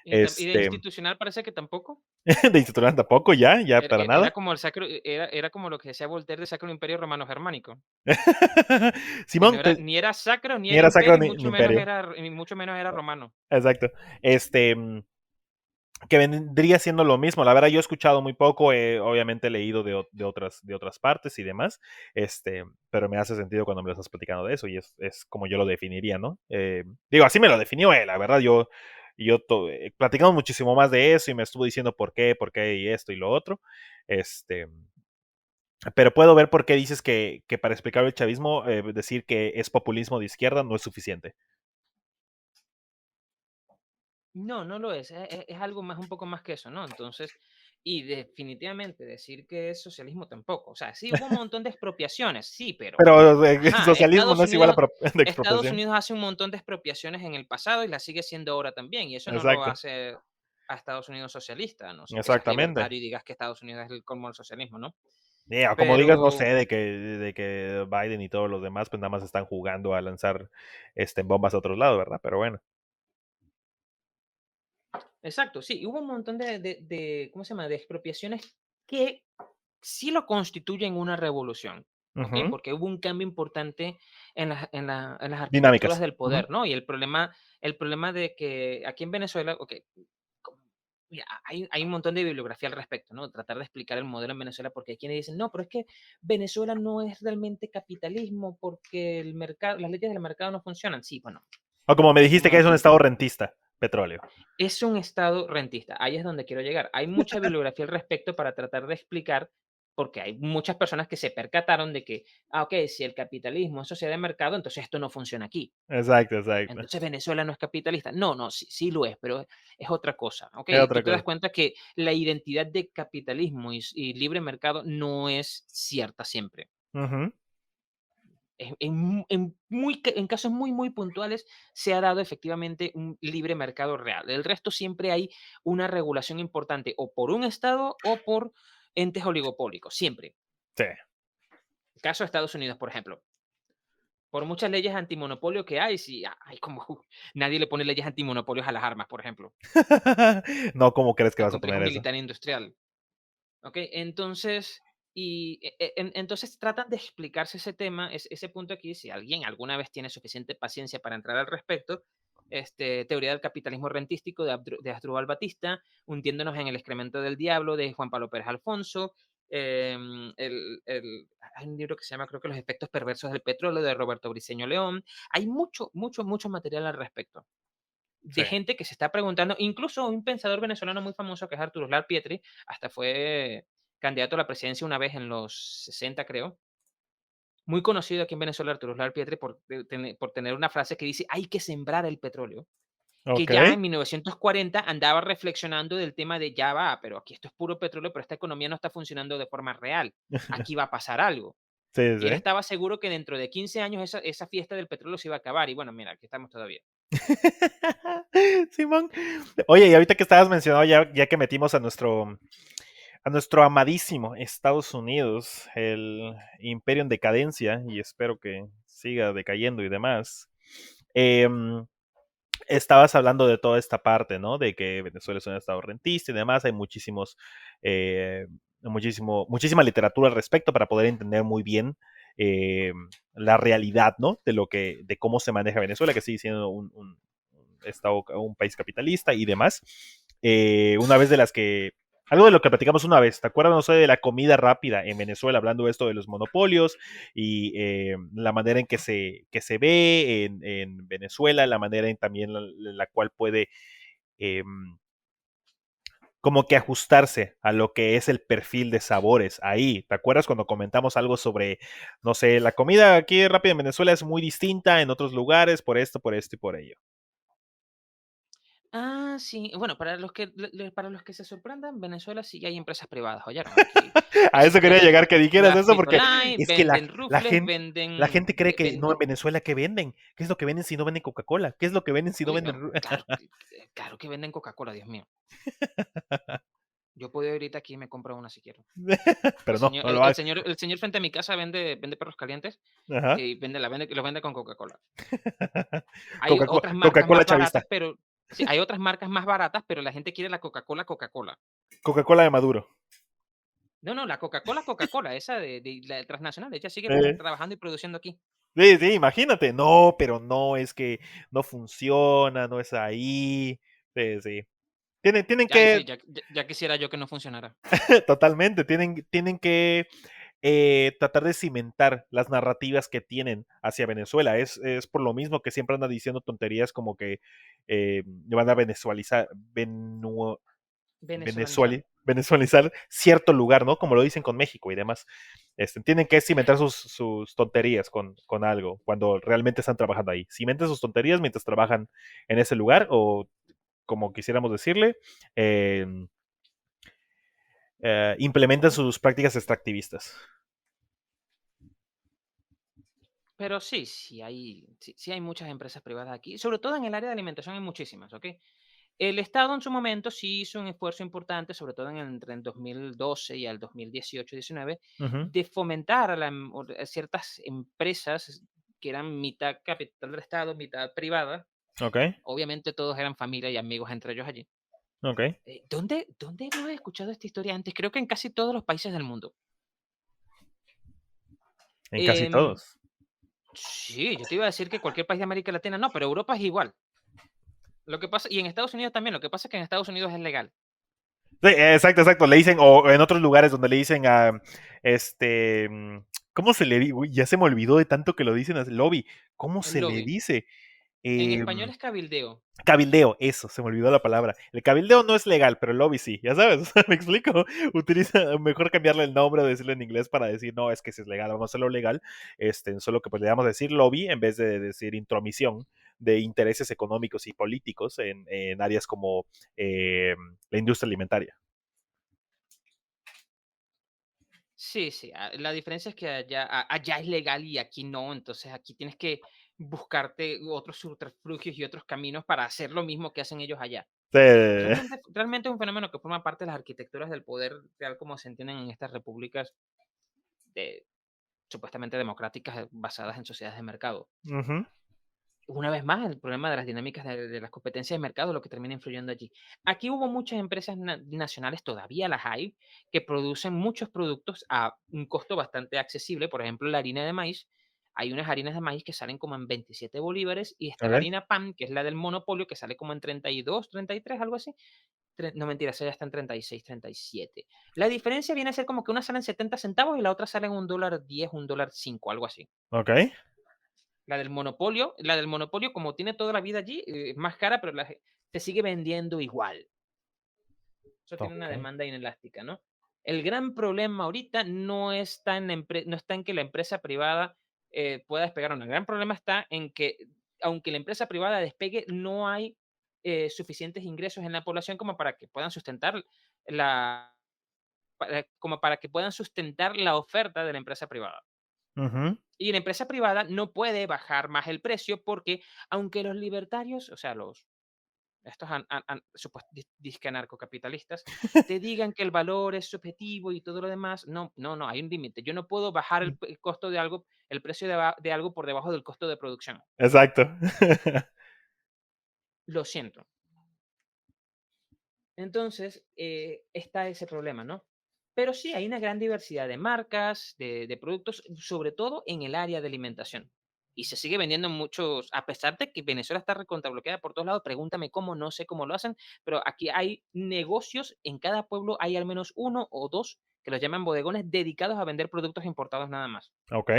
S2: Y de
S3: Este,
S2: institucional parece que tampoco.
S3: de institucional tampoco, ya para
S2: Era
S3: nada.
S2: como era como lo que decía Voltaire del Sacro Imperio Romano Germánico, que no
S3: Simón,
S2: era, ni era sacro, ni
S3: ni
S2: era
S3: era sacro
S2: imperio,
S3: ni imperio.
S2: y mucho menos era romano.
S3: Exacto. Este, que vendría siendo lo mismo. La verdad, yo he escuchado muy poco, obviamente he leído de otras partes y demás, pero me hace sentido cuando me lo estás platicando de eso y es como yo lo definiría, ¿no? Digo, así me lo definió él, la verdad, platicamos muchísimo más de eso y me estuvo diciendo por qué y esto y lo otro, este, pero puedo ver por qué dices que para explicar el chavismo, decir que es populismo de izquierda no es suficiente.
S2: No, no lo es. Es algo más, un poco más que eso, ¿no? Entonces, y definitivamente decir que es socialismo tampoco. O sea, sí hubo un montón de expropiaciones, sí, pero,
S3: Pero
S2: ajá,
S3: socialismo no es igual a de
S2: Estados
S3: expropiación.
S2: Unidos hace un montón de expropiaciones en el pasado y la sigue siendo ahora también. Y eso no lo
S3: Exacto,
S2: hace a Estados Unidos socialista, no sé que seas
S3: exactamente.
S2: libertario y digas que Estados Unidos es el colmo del socialismo, ¿no?
S3: Como digas, no sé,
S2: Pero
S3: de que Biden y todos los demás, pues nada más están jugando a lanzar bombas a otros lados, ¿verdad? Pero bueno.
S2: Exacto, sí, hubo un montón ¿cómo se llama?, de expropiaciones que sí lo constituyen una revolución, ¿ok?
S3: Ujú.
S2: Porque hubo un cambio importante en las arquitecturas
S3: Dinámicas.
S2: del
S3: Ujú.
S2: poder, ¿no? Y el problema de que aquí en Venezuela, okey, como mira, hay un montón de bibliografía al respecto, ¿no? Tratar de explicar el modelo en Venezuela, porque hay quienes dicen: "No, pero es que Venezuela no es realmente capitalismo, porque el mercado las leyes del mercado no funcionan". Sí, bueno,
S3: O como me dijiste que es un
S2: momentito.
S3: estado rentista, petróleo.
S2: Es un estado rentista, ahí es donde quiero llegar. Hay mucha bibliografía al respecto para tratar de explicar, porque hay muchas personas que se percataron de que, okey, si el capitalismo es sociedad de mercado, entonces esto no funciona aquí.
S3: Exacto, exacto.
S2: Entonces Venezuela no es capitalista. No, no, sí, sí lo es, pero es otra cosa,
S3: Es
S2: ¿okey? Tú
S3: otra
S2: te das
S3: cosa.
S2: cuenta que la identidad de capitalismo y libre mercado no es cierta siempre.
S3: Ujú.
S2: En casos muy, muy puntuales se ha dado efectivamente un libre mercado real. El resto siempre hay una regulación importante, o por un Estado o por entes oligopólicos, siempre.
S3: Sí.
S2: El caso de Estados Unidos, por ejemplo. Por muchas leyes antimonopolio que hay, sí, hay como nadie le pone leyes antimonopolios a las armas, por ejemplo,
S3: No, ¿cómo crees que
S2: al
S3: vas a
S2: complejo
S3: poner eso?
S2: militar e industrial. ¿Ok? Entonces, entonces tratan de explicarse ese tema, ese punto aquí, si alguien alguna vez tiene suficiente paciencia para entrar al respecto, Teoría del capitalismo rentístico de Asdrúbal Batista, Hundiéndonos en el excremento del diablo de Juan Pablo Pérez Alfonso, hay un libro que se llama, creo que Los efectos perversos del petróleo de Roberto Briceño León. Hay mucho, mucho, mucho material al respecto
S3: Sí.
S2: de gente que se está preguntando, incluso un pensador venezolano muy famoso que es Arturo Uslar Pietri, hasta fue candidato a la presidencia una vez en los 60, creo. Muy conocido aquí en Venezuela, Arturo Uslar Pietri, por tener una frase que dice: hay que sembrar el petróleo. Que ya
S3: Okey.
S2: en 1940 andaba reflexionando del tema de ya va, pero aquí esto es puro petróleo, pero esta economía no está funcionando de forma real. Aquí va a pasar algo.
S3: Sí,
S2: Y él
S3: sí.
S2: estaba seguro que dentro de 15 años esa fiesta del petróleo se iba a acabar. Y bueno, mira, aquí estamos todavía.
S3: Simón. Oye, y ahorita que estabas mencionando, ya que metimos a nuestro amadísimo Estados Unidos, el imperio en decadencia, y espero que siga decayendo y demás. em, Estabas hablando de toda esta parte, ¿no? De que Venezuela es un estado rentista y demás. Hay eh, muchísima literatura al respecto para poder entender muy bien eh, la realidad, ¿no? De cómo se maneja Venezuela, que sigue siendo un estado, un país capitalista y demás. Una vez de las que algo de lo que platicamos una vez, ¿te acuerdas, no sé, de la comida rápida en Venezuela, hablando de esto de los monopolios y la manera en que se ve en Venezuela, la manera en también la cual puede eh, como que ajustarse a lo que es el perfil de sabores ahí? ¿Te acuerdas cuando comentamos algo sobre, no sé, la comida aquí rápida en Venezuela es muy distinta en otros lugares por esto y por ello?
S2: Ah, sí. Bueno, para los que se sorprendan, Venezuela sí hay empresas privadas, ¿oyeron? Aquí
S3: A eso quería
S2: existen
S3: llegar, que dijeras
S2: las
S3: eso, porque
S2: Frito-Lay,
S3: es que
S2: venden
S3: la
S2: rufles,
S3: gente, la
S2: venden
S3: gente cree que no, en
S2: venden
S3: Venezuela, ¿qué venden? ¿Qué es lo que venden si no venden Coca-Cola? ¿Qué es lo que venden si no
S2: uy,
S3: venden?
S2: no, claro que venden Coca-Cola, Dios mío. Yo puedo ir ahorita aquí y me compro una si quiero.
S3: Pero no, no lo hagas.
S2: El señor frente a mi casa vende perros calientes
S3: Ajá.
S2: y los vende con Coca-Cola. Hay
S3: Coca-Cola,
S2: otras marcas
S3: Coca-Cola
S2: más
S3: chavista.
S2: baratas, pero sí, hay otras marcas más baratas, pero la gente quiere la Coca-Cola, Coca-Cola.
S3: Coca-Cola de Maduro.
S2: No, no, la Coca-Cola, Coca-Cola, esa de la transnacional, ella sigue
S3: Eh,
S2: trabajando y produciendo aquí.
S3: sí, sí, imagínate. No, pero no, es que no funciona, no es ahí. Sí, sí. Tienen
S2: Ay,
S3: que,
S2: sí, ya quisiera yo que no funcionara.
S3: totalmente, tienen que tratar de cimentar las narrativas que tienen hacia Venezuela. Es por lo mismo que siempre andan diciendo tonterías como que van a
S2: Venezolanizar.
S3: venezualizar cierto lugar, ¿no? Como lo dicen con México y demás. Tienen que cimentar sus tonterías con algo cuando realmente están trabajando ahí. Cimenten sus tonterías mientras trabajan en ese lugar o, como quisiéramos decirle, eh, implementan sus prácticas extractivistas.
S2: Pero sí, sí hay muchas empresas privadas aquí, sobre todo en el área de alimentación hay muchísimas, ¿ok? El Estado en su momento sí hizo un esfuerzo importante, sobre todo entre el 2012 y el 2018-19,
S3: Ujú.
S2: de fomentar a ciertas empresas que eran mitad capital del Estado, mitad privada.
S3: Ok.
S2: Obviamente todos eran familia y amigos entre ellos allí.
S3: Ok.
S2: ¿Dónde no he escuchado esta historia antes? Creo que en casi todos los países del mundo.
S3: En casi
S2: Em,
S3: todos.
S2: sí, yo te iba a decir que cualquier país de América Latina, no, pero Europa es igual. Lo que pasa, y en Estados Unidos también, lo que pasa es que en Estados Unidos es legal.
S3: Sí, exacto, exacto. Le dicen, o en otros lugares donde le dicen a este. ¿Cómo se le dice? Ya se me olvidó de tanto que lo dicen así, lobby. ¿Cómo
S2: El
S3: se le
S2: lobby.
S3: dice?
S2: En español
S3: Em,
S2: es cabildeo.
S3: Cabildeo, eso, se me olvidó la palabra. El cabildeo no es legal, pero el lobby sí, ya sabes, o sea, me explico. Utiliza, mejor cambiarle el nombre o decirlo en inglés para decir, no, es que si es legal, vamos a hacerlo legal. Solo que pues le vamos a decir lobby en vez de decir intromisión de intereses económicos y políticos en áreas como la industria alimentaria.
S2: Sí, sí. La diferencia es que allá es legal y aquí no. Entonces aquí tienes que buscarte otros subterfugios y otros caminos para hacer lo mismo que hacen ellos allá.
S3: Sí.
S2: Realmente es un fenómeno que forma parte de las arquitecturas del poder real como se entienden en estas repúblicas de, supuestamente democráticas basadas en sociedades de mercado.
S3: Ujú.
S2: Una vez más, el problema de las dinámicas de las competencias de mercado es lo que termina influyendo allí. Aquí hubo muchas empresas nacionales, todavía las hay, que producen muchos productos a un costo bastante accesible. Por ejemplo, la harina de maíz. Hay unas harinas de maíz que salen como en 27 bolívares y está la
S3: Ok.
S2: harina PAN, que es la del monopolio, que sale como en 32, 33, algo así. No, mentira, esa ya está en 36, 37. La diferencia viene a ser como que una sale en 70 centavos y la otra sale en $1.10, $1.05, algo así.
S3: Ok.
S2: La del monopolio, como tiene toda la vida allí, es más cara, pero se sigue vendiendo igual. Eso tiene una
S3: Ok.
S2: demanda inelástica, ¿no? El gran problema ahorita no está no está en que la empresa privada pueda despegar o no. El gran problema está en que, aunque la empresa privada despegue, no hay suficientes ingresos en la población como para que puedan sustentar la, como para que puedan sustentar la oferta de la empresa privada.
S3: Ujú.
S2: Y la empresa privada no puede bajar más el precio porque, aunque los libertarios, o sea, estos disque anarcocapitalistas, te digan que el valor es subjetivo y todo lo demás, no, no, no, hay un límite. Yo no puedo bajar el costo de algo, el precio de algo por debajo del costo de producción.
S3: Exacto.
S2: Lo siento. Entonces, está ese problema, ¿no? Pero sí, hay una gran diversidad de marcas, de productos, sobre todo en el área de alimentación. Y se sigue vendiendo en muchos, a pesar de que Venezuela está recontrabloqueada por todos lados, pregúntame cómo, no sé cómo lo hacen, pero aquí hay negocios, en cada pueblo hay al menos uno o dos que los llaman bodegones dedicados a vender productos importados nada más.
S3: Ok.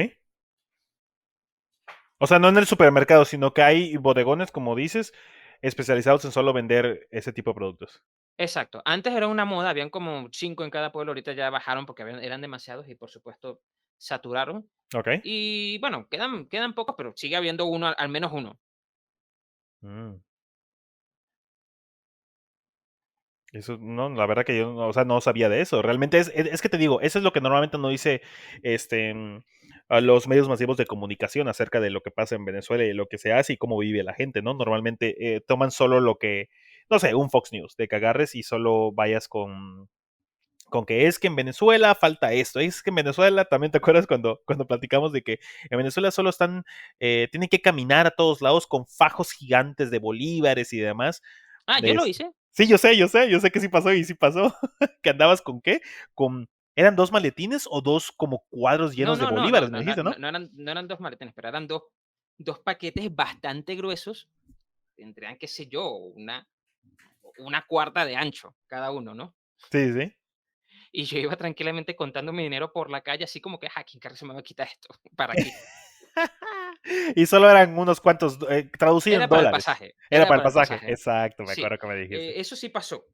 S3: O sea, no en el supermercado, sino que hay bodegones, como dices, especializados en solo vender ese tipo de productos.
S2: Exacto. Antes era una moda, habían como 5 en cada pueblo, ahorita ya bajaron porque eran demasiados y por supuesto saturaron.
S3: Ok.
S2: Y bueno, quedan pocos, pero sigue habiendo uno, al menos uno.
S3: Mm. Eso, no, la verdad que yo, o sea, no sabía de eso. Realmente es que te digo, eso es lo que normalmente no dice a los medios masivos de comunicación acerca de lo que pasa en Venezuela y lo que se hace y cómo vive la gente, ¿no? Normalmente toman solo lo que, no sé, un Fox News, de que agarres y solo vayas con que es que en Venezuela falta esto, es que en Venezuela, también te acuerdas cuando platicamos de que en Venezuela solo tienen que caminar a todos lados con fajos gigantes de bolívares y demás.
S2: Ah, yo lo hice.
S3: Sí, yo sé que sí pasó y sí pasó. ¿Que andabas con qué? ¿Eran dos maletines o dos como cuadros
S2: No,
S3: llenos de
S2: no, no, no,
S3: bolívares, me
S2: no, no,
S3: dijiste, ¿no?
S2: no eran dos maletines, pero eran dos paquetes bastante gruesos. Tendrían, qué sé yo, una cuarta de ancho cada uno, ¿no?
S3: Sí, sí.
S2: Y yo iba tranquilamente contando mi dinero por la calle, así como que, ¿quién carajo se me va a quitar esto? ¿Para qué?
S3: Y solo eran unos cuantos, traducido en
S2: Era para el
S3: dólares.
S2: pasaje,
S3: Era
S2: era
S3: para el
S2: para el
S3: pasaje,
S2: pasaje.
S3: exacto, me
S2: Sí,
S3: acuerdo que me dijiste.
S2: eso sí pasó.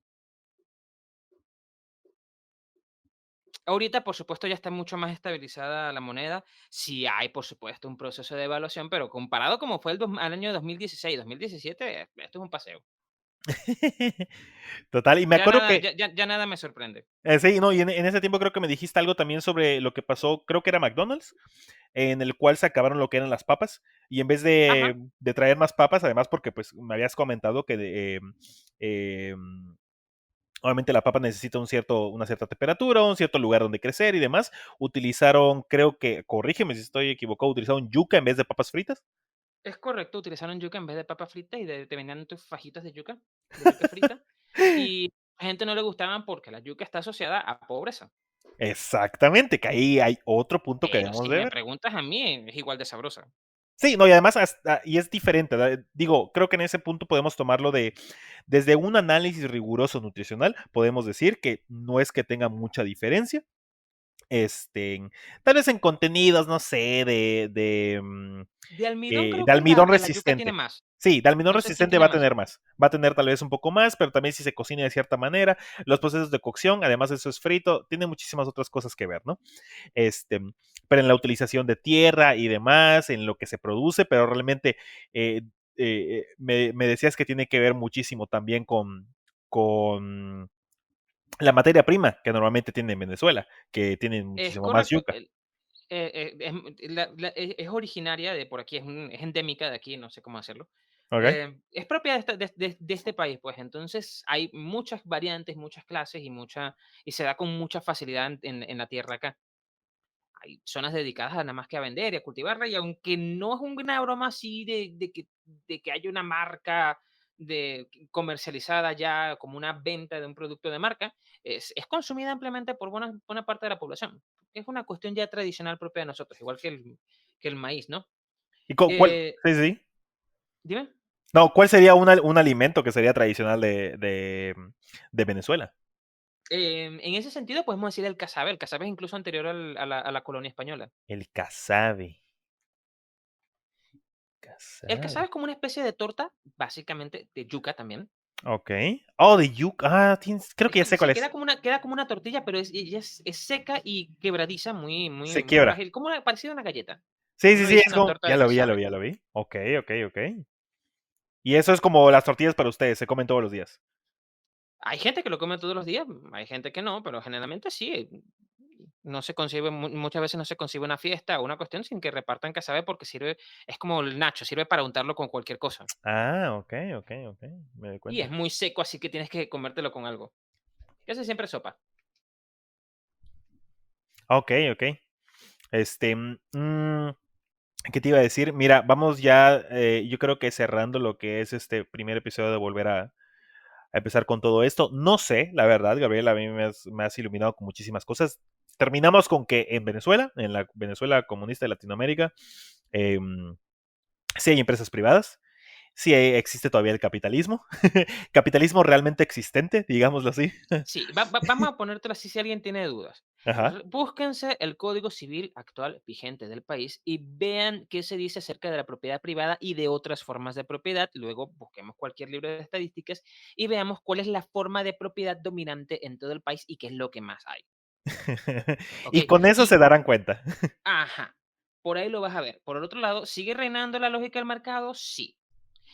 S2: Ahorita, por supuesto, ya está mucho más estabilizada la moneda. Sí hay, por supuesto, un proceso de evaluación, pero comparado como fue al año 2016, 2017, esto es un paseo.
S3: Total, y me
S2: Ya
S3: acuerdo
S2: nada,
S3: que,
S2: ya nada me sorprende.
S3: sí, no, y en ese tiempo creo que me dijiste algo también sobre lo que pasó, creo que era McDonald's, en el cual se acabaron lo que eran las papas, y en vez
S2: Ajá.
S3: de traer más papas, además porque pues me habías comentado que obviamente la papa necesita una cierta temperatura, un cierto lugar donde crecer y demás, utilizaron, creo que, corrígeme si estoy equivocado, utilizaron yuca en vez de papas fritas.
S2: Es correcto, utilizaron yuca en vez de papa frita y te vendían tus fajitas de yuca frita. Y a la gente no le gustaban porque la yuca está asociada a pobreza.
S3: Exactamente, que ahí hay otro punto que
S2: Pero
S3: debemos
S2: si
S3: de
S2: me
S3: ver.
S2: preguntas a mí, es igual de sabrosa.
S3: Sí, no, y además, y es diferente, digo, creo que en ese punto podemos tomarlo desde un análisis riguroso nutricional, podemos decir que no es que tenga mucha diferencia, tal vez en contenidos, no sé,
S2: De almidón creo
S3: de
S2: que
S3: almidón
S2: la yuca tiene
S3: resistente.
S2: más.
S3: Sí, de almidón
S2: No sé si
S3: resistente
S2: tiene
S3: va a
S2: más.
S3: tener más. Va a tener tal vez un poco más, pero también si se cocina de cierta manera, los procesos de cocción, además eso es frito, tiene muchísimas otras cosas que ver, ¿no? Este, pero en la utilización de tierra y demás, en lo que se produce, pero realmente eh, me decías que tiene que ver muchísimo también con la materia prima que normalmente tiene en Venezuela, que tienen
S2: Es
S3: muchísimo más
S2: correcto.
S3: yuca.
S2: Es originaria de por aquí, es endémica de aquí, no sé cómo hacerlo.
S3: ¿Ok?
S2: Es propia de este país, pues entonces hay muchas variantes, muchas clases y se da con mucha facilidad en la tierra acá. Hay zonas dedicadas a nada más que a vender y a cultivarla, y aunque no es una broma así de que haya una marca comercializada ya como una venta de un producto de marca, es consumida ampliamente por buena parte de la población. Es una cuestión ya tradicional propia de nosotros, igual que el maíz, ¿no?
S3: ¿Y cuál?
S2: Eh,
S3: Sí, sí.
S2: Dime.
S3: No, ¿cuál sería un alimento que sería tradicional de Venezuela?
S2: En ese sentido, podemos decir el casabe. El casabe es incluso anterior a la colonia española.
S3: El casabe.
S2: El casabe
S3: Casabe.
S2: es como una especie de torta, básicamente de yuca también.
S3: Ok. Oh, de yuca. Ah, creo que ya sé cuál
S2: Sí,
S3: es.
S2: queda como una tortilla, pero ella es seca y quebradiza,
S3: Se
S2: muy
S3: quiebra.
S2: frágil, como parecido a una galleta.
S3: Sí, sí,
S2: Uno
S3: sí,
S2: dice
S3: es
S2: una
S3: como.
S2: torta
S3: Ya
S2: de
S3: lo vi, ya lo
S2: casabe.
S3: vi, ya lo vi. Ok, ok, ok. Y eso es como las tortillas para ustedes, se comen todos los días.
S2: Hay gente que lo come todos los días, hay gente que no, pero generalmente sí. No se concibe, muchas veces no se concibe una fiesta o una cuestión sin que repartan casabe porque sirve, es como el nacho, sirve para untarlo con cualquier cosa.
S3: Ah, ok, ok, ok. Me doy
S2: Y es
S3: cuenta.
S2: muy seco, así que tienes que comértelo con algo. Casi siempre sopa.
S3: Ok, ok. Este. ¿Qué te iba a decir? Mira, vamos ya, yo creo que cerrando lo que es este primer episodio de volver a empezar con todo esto. No sé, la verdad, Gabriel, a mí me has iluminado con muchísimas cosas. Terminamos con que en Venezuela, en la Venezuela comunista de Latinoamérica, sí hay empresas privadas, sí existe todavía el capitalismo, capitalismo realmente existente, digámoslo así.
S2: Sí, vamos a ponértelo así si alguien tiene dudas.
S3: Ajá.
S2: Búsquense el Código Civil actual vigente del país y vean qué se dice acerca de la propiedad privada y de otras formas de propiedad. Luego busquemos cualquier libro de estadísticas y veamos cuál es la forma de propiedad dominante en todo el país y qué es lo que más hay. ¿Ok?
S3: Y con eso se
S2: Y,
S3: darán cuenta.
S2: ajá, por ahí lo vas a ver. Por el otro lado, ¿sigue reinando la lógica del mercado? Sí.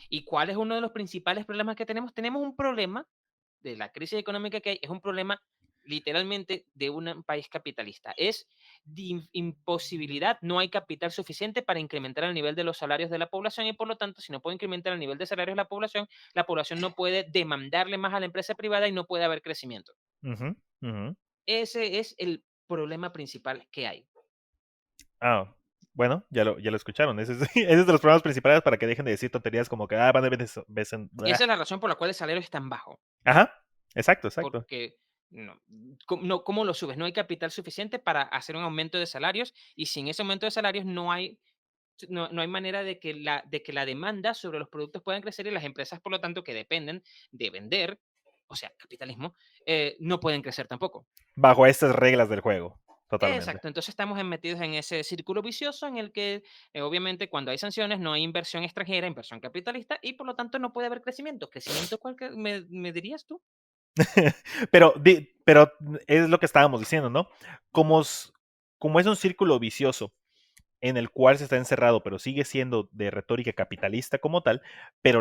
S2: ¿Y cuál es uno de los principales problemas que tenemos? Tenemos un problema de la crisis económica que hay, es un problema literalmente de un país capitalista. Es de imposibilidad, no hay capital suficiente para incrementar el nivel de los salarios de la población y por lo tanto, si no puede incrementar el nivel de salarios de la población no puede demandarle más a la empresa privada y no puede haber crecimiento.
S3: Ujú, ujú.
S2: Ese es el problema principal que hay.
S3: Ah, bueno, ya lo escucharon. Ese es de los problemas principales para que dejen de decir tonterías como que van a
S2: Esa es la razón por la cual el salario es tan bajo.
S3: Ajá, exacto, exacto.
S2: Porque no, ¿cómo lo subes? No hay capital suficiente para hacer un aumento de salarios y sin ese aumento de salarios no hay manera de que la demanda sobre los productos puedan crecer y las empresas, por lo tanto, que dependen de vender, o sea, capitalismo, no pueden crecer tampoco.
S3: Bajo estas reglas del juego, totalmente.
S2: Exacto, entonces estamos metidos en ese círculo vicioso en el que obviamente cuando hay sanciones no hay inversión extranjera, inversión capitalista y por lo tanto no puede haber crecimiento. ¿Crecimiento cuál me dirías tú?
S3: pero es lo que estábamos diciendo, ¿no? Como, como es un círculo vicioso en el cual se está encerrado, pero sigue siendo de retórica capitalista como tal, pero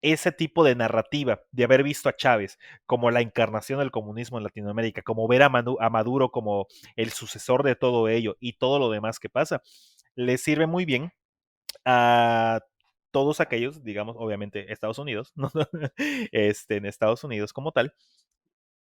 S3: ese tipo de narrativa de haber visto a Chávez como la encarnación del comunismo en Latinoamérica, como ver a Maduro como el sucesor de todo ello y todo lo demás que pasa, le sirve muy bien a todos aquellos, digamos, obviamente Estados Unidos, ¿no? En Estados Unidos como tal,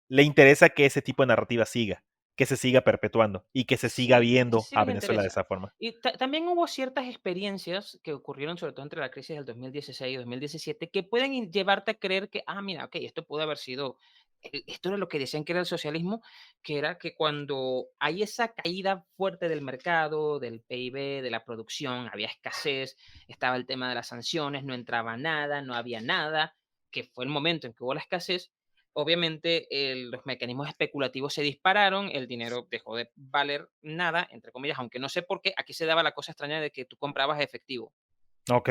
S3: le interesa que ese tipo de narrativa siga. que se siga perpetuando y que se siga
S2: Sí,
S3: viendo
S2: sí
S3: a
S2: les
S3: Venezuela de
S2: interesa.
S3: esa forma.
S2: Y también hubo ciertas experiencias que ocurrieron, sobre todo entre la crisis del 2016 y 2017, que pueden llevarte a creer que, mira, ok, esto pudo haber sido, esto era lo que decían que era el socialismo, que era que cuando hay esa caída fuerte del mercado, del PIB, de la producción, había escasez, estaba el tema de las sanciones, no entraba nada, no había nada, que fue el momento en que hubo la escasez. Obviamente, los mecanismos especulativos se dispararon, el dinero dejó de valer nada, entre comillas, aunque no sé por qué, aquí se daba la cosa extraña de que tú comprabas efectivo.
S3: Ok.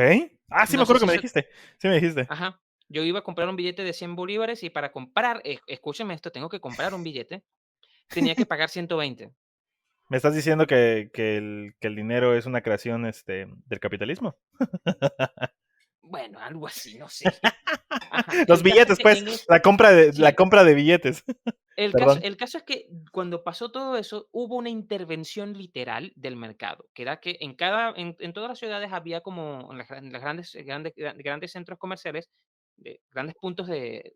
S3: Ah, sí me
S2: No sé
S3: acuerdo que
S2: si
S3: me
S2: eso,
S3: dijiste. Sí me dijiste.
S2: ajá, yo iba a comprar un billete de 100 bolívares y para comprar, escúcheme esto, tengo que comprar un billete, tenía que pagar 120.
S3: ¿Me estás diciendo que el dinero es una creación del capitalismo?
S2: Bueno, algo así, no sé. Ajá,
S3: Los
S2: el caso es
S3: billetes,
S2: que
S3: pues,
S2: en es,
S3: la
S2: sí,
S3: compra de billetes. Perdón.
S2: el caso es que cuando pasó todo eso, hubo una intervención literal del mercado, que era que en todas las ciudades había como en las grandes centros comerciales, grandes puntos de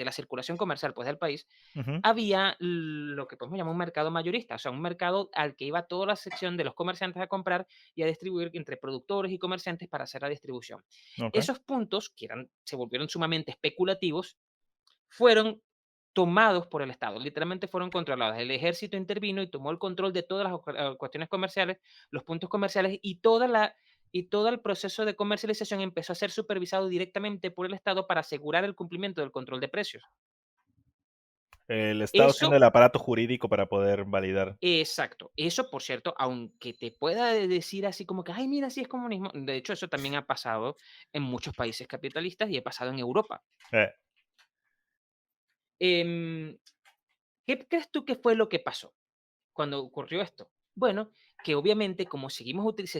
S2: la circulación comercial pues, del país,
S3: Ujú.
S2: había lo que podemos llamar un mercado mayorista, o sea, un mercado al que iba toda la sección de los comerciantes a comprar y a distribuir entre productores y comerciantes para hacer la distribución.
S3: Ok.
S2: Esos puntos, se volvieron sumamente especulativos, fueron tomados por el Estado, literalmente fueron controlados. El ejército intervino y tomó el control de todas las cuestiones comerciales, los puntos comerciales y todo el proceso de comercialización empezó a ser supervisado directamente por el Estado para asegurar el cumplimiento del control de precios.
S3: El Estado siendo
S2: Eso,
S3: el aparato jurídico para poder validar.
S2: exacto. Eso, por cierto, aunque te pueda decir así como que, ay, mira, sí es comunismo. De hecho, eso también ha pasado en muchos países capitalistas y ha pasado en Europa.
S3: Eh,
S2: Em, ¿Qué crees tú que fue lo que pasó cuando ocurrió esto? Bueno, que obviamente como se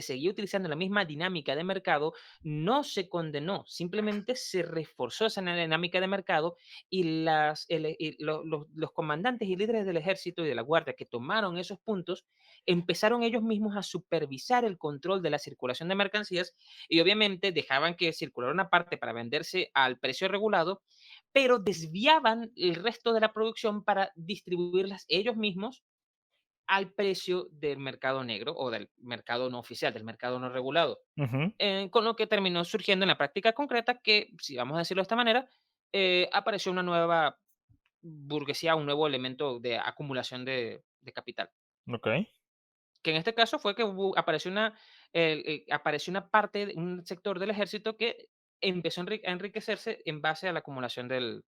S2: seguía utilizando la misma dinámica de mercado, no se condenó, simplemente se reforzó esa dinámica de mercado y, los comandantes y líderes del ejército y de la guardia que tomaron esos puntos empezaron ellos mismos a supervisar el control de la circulación de mercancías y obviamente dejaban que circulara una parte para venderse al precio regulado, pero desviaban el resto de la producción para distribuirlas ellos mismos al precio del mercado negro o del mercado no oficial, del mercado no regulado.
S3: ujú.
S2: Con lo que terminó surgiendo en la práctica concreta que, si vamos a decirlo de esta manera, apareció una nueva burguesía, un nuevo elemento de acumulación de capital.
S3: Ok.
S2: Que en este caso fue que apareció una parte, un sector del ejército que empezó a enriquecerse en base a la acumulación del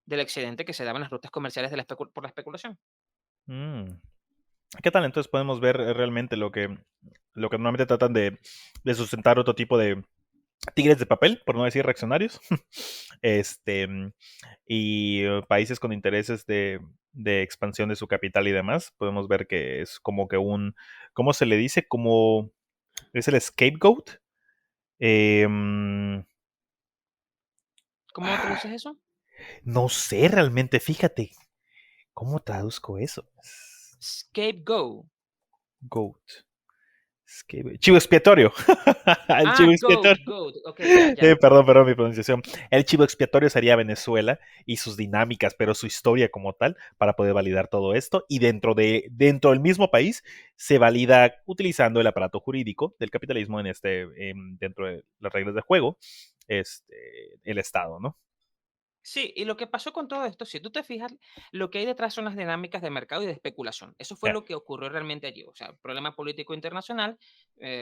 S2: excedente que se daba en las rutas comerciales por la especulación.
S3: Mm. ¿Qué tal? Entonces podemos ver realmente lo que normalmente tratan de sustentar otro tipo de tigres de papel, por no decir reaccionarios. Y países con intereses de expansión de su capital y demás. Podemos ver que es como que ¿cómo se le dice? Como es el scapegoat. Em,
S2: ¿Cómo
S3: ah,
S2: traduces eso?
S3: no sé realmente, fíjate, ¿cómo traduzco eso?
S2: Scapegoat.
S3: Goat. Chivo expiatorio. El chivo expiatorio.
S2: Goat. Ok, ya, ya.
S3: Perdón mi pronunciación. El chivo expiatorio sería Venezuela y sus dinámicas, pero su historia como tal, para poder validar todo esto. Y dentro del mismo país se valida utilizando el aparato jurídico del capitalismo dentro de las reglas de juego, el Estado, ¿no?
S2: Sí, y lo que pasó con todo esto, si tú te fijas, lo que hay detrás son las dinámicas de mercado y de especulación. Eso fue
S3: Eh,
S2: lo que ocurrió realmente allí. O sea, problema político internacional,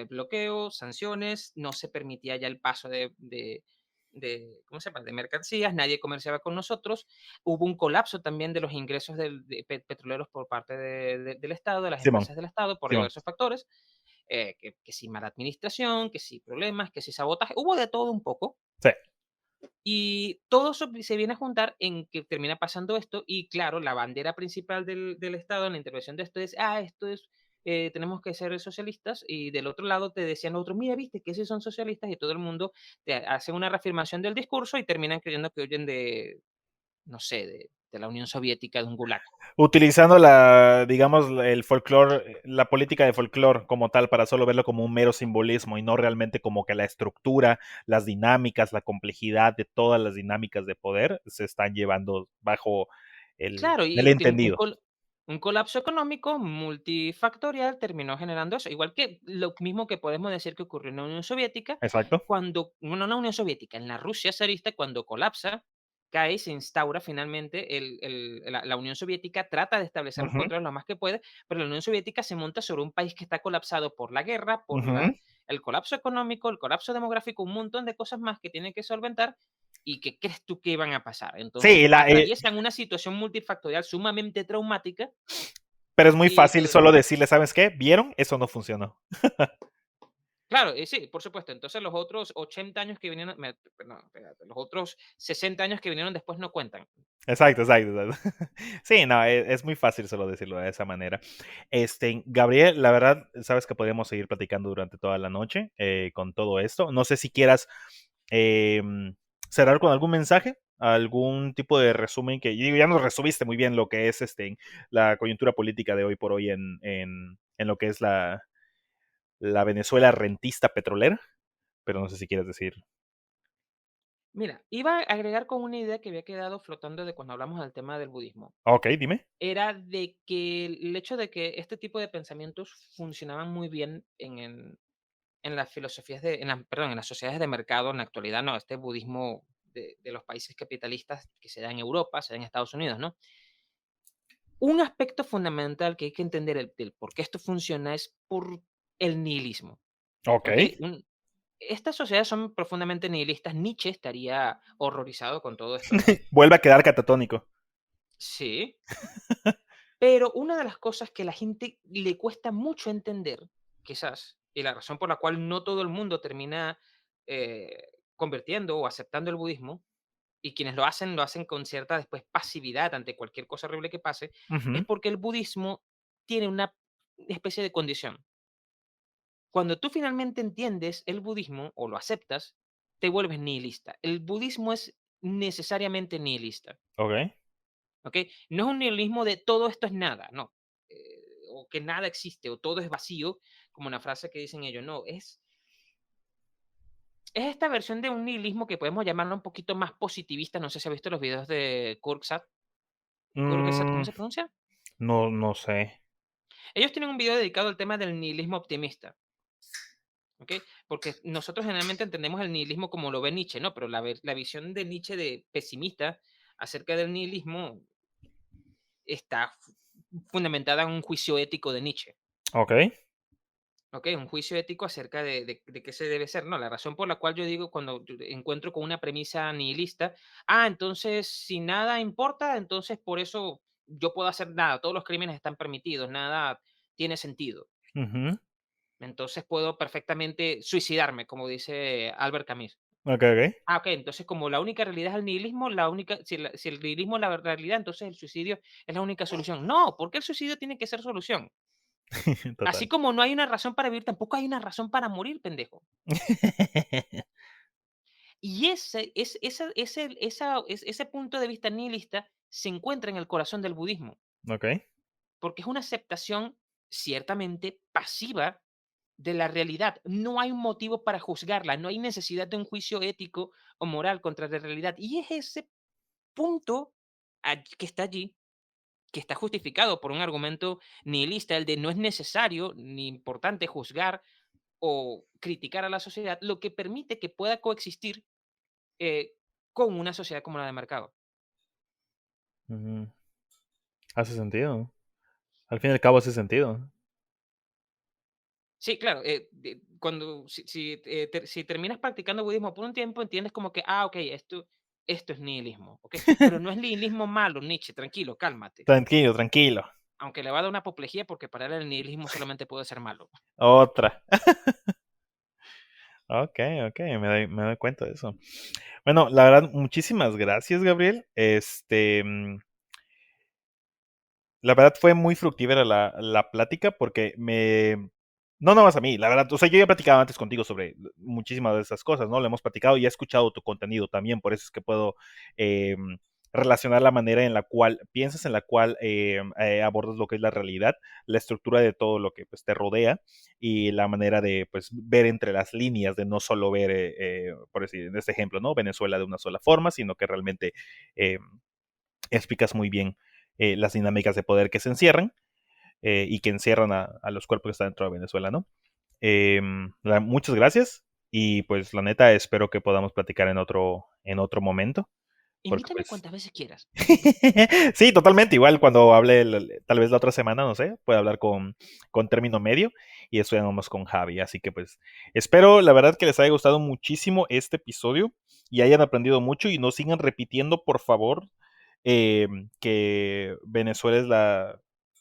S2: bloqueo, sanciones, no se permitía ya el paso ¿cómo se llama? De mercancías, nadie comerciaba con nosotros. Hubo un colapso también de los ingresos petroleros por parte del Estado, de las
S3: Simón,
S2: empresas del Estado, por
S3: Simón.
S2: diversos factores. Que si mala administración, que si problemas, que si sabotaje, hubo de todo un poco.
S3: Sí.
S2: Y todo eso se viene a juntar en que termina pasando esto y claro, la bandera principal del Estado en la intervención de esto es, tenemos que ser socialistas y del otro lado te decían otros, mira, viste que sí son socialistas y todo el mundo te hace una reafirmación del discurso y terminan creyendo que oyen no sé, de la Unión Soviética, de un gulag.
S3: Utilizando digamos, el folclore, la política de folclore como tal, para solo verlo como un mero simbolismo y no realmente como que la estructura, las dinámicas, la complejidad de todas las dinámicas de poder se están llevando bajo el,
S2: Claro,
S3: el
S2: y
S3: entendido.
S2: Un colapso económico multifactorial terminó generando eso, igual que lo mismo que podemos decir que ocurrió en la Unión Soviética,
S3: Exacto.
S2: cuando, bueno, no en la Unión Soviética, en la Rusia zarista, cuando colapsa, cae y se instaura finalmente la Unión Soviética, trata de establecer los
S3: Ujú,
S2: controles lo más que puede, pero la Unión Soviética se monta sobre un país que está colapsado por la guerra, por
S3: ujú.
S2: el colapso económico, el colapso demográfico, un montón de cosas más que tienen que solventar. ¿Y qué crees tú que iban a pasar? Entonces
S3: Sí,
S2: atraviesan una situación multifactorial sumamente traumática
S3: pero es muy
S2: y
S3: fácil
S2: todo.
S3: solo decirle, ¿sabes qué? ¿Vieron? Eso no funcionó.
S2: Claro, sí, por supuesto. Entonces los otros 80 años que vinieron, perdón, espérate, los otros 60 años que vinieron después no cuentan.
S3: Exacto, exacto, exacto. Sí, no, es muy fácil solo decirlo de esa manera. Gabriel, la verdad, sabes que podríamos seguir platicando durante toda la noche con todo esto. No sé si quieras cerrar con algún mensaje, algún tipo de resumen que, digo, ya nos resumiste muy bien lo que es la coyuntura política de hoy por hoy en lo que es la Venezuela rentista petrolera, pero no sé si quieres decir.
S2: Mira, iba a agregar con una idea que había quedado flotando de cuando hablamos del tema del budismo.
S3: Ok, dime.
S2: Era de que el hecho de que este tipo de pensamientos funcionaban muy bien en las filosofías perdón, en las sociedades de mercado en la actualidad, no, este budismo de los países capitalistas que se da en Europa, se da en Estados Unidos, ¿no? Un aspecto fundamental que hay que entender del por qué esto funciona es por el nihilismo,
S3: Ok.
S2: ¿ok? Estas sociedades son profundamente nihilistas. Nietzsche estaría horrorizado con todo esto, ¿no?
S3: Vuelve a quedar catatónico.
S2: Sí, pero una de las cosas que a la gente le cuesta mucho entender, quizás, y la razón por la cual no todo el mundo termina convirtiendo o aceptando el budismo, y quienes lo hacen con cierta después pasividad ante cualquier cosa horrible que pase, es
S3: Ujú,
S2: porque el budismo tiene una especie de condición. Cuando tú finalmente entiendes el budismo o lo aceptas, te vuelves nihilista. El budismo es necesariamente nihilista,
S3: ok.
S2: ¿ok? No es un nihilismo de todo esto es nada, no. O que nada existe o todo es vacío, como una frase que dicen ellos, no, es esta versión de un nihilismo que podemos llamarlo un poquito más positivista. No sé si has visto los videos de Kurksat, ¿cómo
S3: Mm,
S2: se pronuncia?
S3: no, no sé.
S2: Ellos tienen un video dedicado al tema del nihilismo optimista, ¿ok? Porque nosotros generalmente entendemos el nihilismo como lo ve Nietzsche, ¿no? Pero la visión de Nietzsche de pesimista acerca del nihilismo está fundamentada en un juicio ético de Nietzsche,
S3: Ok.
S2: ¿ok? Un juicio ético acerca de qué se debe ser, ¿no? La razón por la cual yo digo cuando yo encuentro con una premisa nihilista, entonces si nada importa, entonces por eso yo puedo hacer nada, todos los crímenes están permitidos, nada tiene sentido.
S3: Ujú,
S2: Entonces puedo perfectamente suicidarme, como dice Albert Camus.
S3: ok, ok.
S2: Ok, entonces como la única realidad es el nihilismo, si el nihilismo es la realidad, entonces el suicidio es la única solución. No, porque el suicidio tiene que ser solución.
S3: Total.
S2: Así como no hay una razón para vivir, tampoco hay una razón para morir, pendejo. Y ese punto de vista nihilista se encuentra en el corazón del budismo,
S3: Ok.
S2: porque es una aceptación ciertamente pasiva de la realidad. No hay un motivo para juzgarla, no hay necesidad de un juicio ético o moral contra la realidad. Y es ese punto que está allí, que está justificado por un argumento nihilista, el de no es necesario ni importante juzgar o criticar a la sociedad, lo que permite que pueda coexistir eh, con una sociedad como la de mercado.
S3: Ujú. Hace sentido. Al fin y al cabo hace sentido.
S2: Sí, claro, si terminas practicando budismo por un tiempo, entiendes como que, ok, esto es nihilismo, ¿ok? Pero no es nihilismo malo, Nietzsche, tranquilo, cálmate.
S3: Tranquilo, tranquilo.
S2: Aunque le va a dar una apoplejía porque para él el nihilismo solamente puede ser malo.
S3: Otra. Ok, ok, me doy cuenta de eso. Bueno, la verdad, muchísimas gracias, Gabriel. La verdad fue muy fructífera la plática porque no nada más a mí, la verdad, o sea, yo ya he platicado antes contigo sobre muchísimas de esas cosas, ¿no? Lo hemos platicado y he escuchado tu contenido también, por eso es que puedo relacionar la manera en la cual piensas, en la cual abordas lo que es la realidad, la estructura de todo lo que pues, te rodea y la manera de pues, ver entre las líneas, de no solo ver, por decir, en este ejemplo, ¿no? Venezuela de una sola forma, sino que realmente explicas muy bien las dinámicas de poder que se encierran y que encierran a los cuerpos que están dentro de Venezuela, ¿no? Muchas gracias y pues la neta espero que podamos platicar en otro momento.
S2: Invítame
S3: pues,
S2: cuantas veces quieras.
S3: Sí, totalmente. Igual cuando hable, tal vez la otra semana, no sé, puede hablar con Término Medio y estudiamos con Javi. Así que pues espero, la verdad, que les haya gustado muchísimo este episodio y hayan aprendido mucho y no sigan repitiendo, por favor, que Venezuela es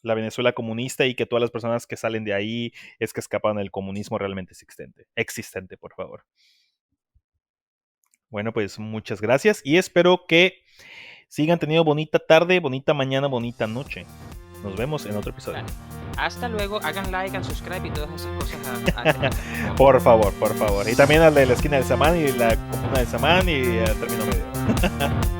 S3: la Venezuela comunista y que todas las personas que salen de ahí es que escapan del comunismo realmente existente, por favor. Bueno, pues muchas gracias y espero que sigan teniendo bonita tarde, bonita mañana, bonita noche. Nos vemos en otro episodio.
S2: Dale. Hasta luego, hagan like, hagan subscribe y todas esas cosas.
S3: Por favor. Y también al de la esquina del Samán y la comuna del Samán y al Término Medio.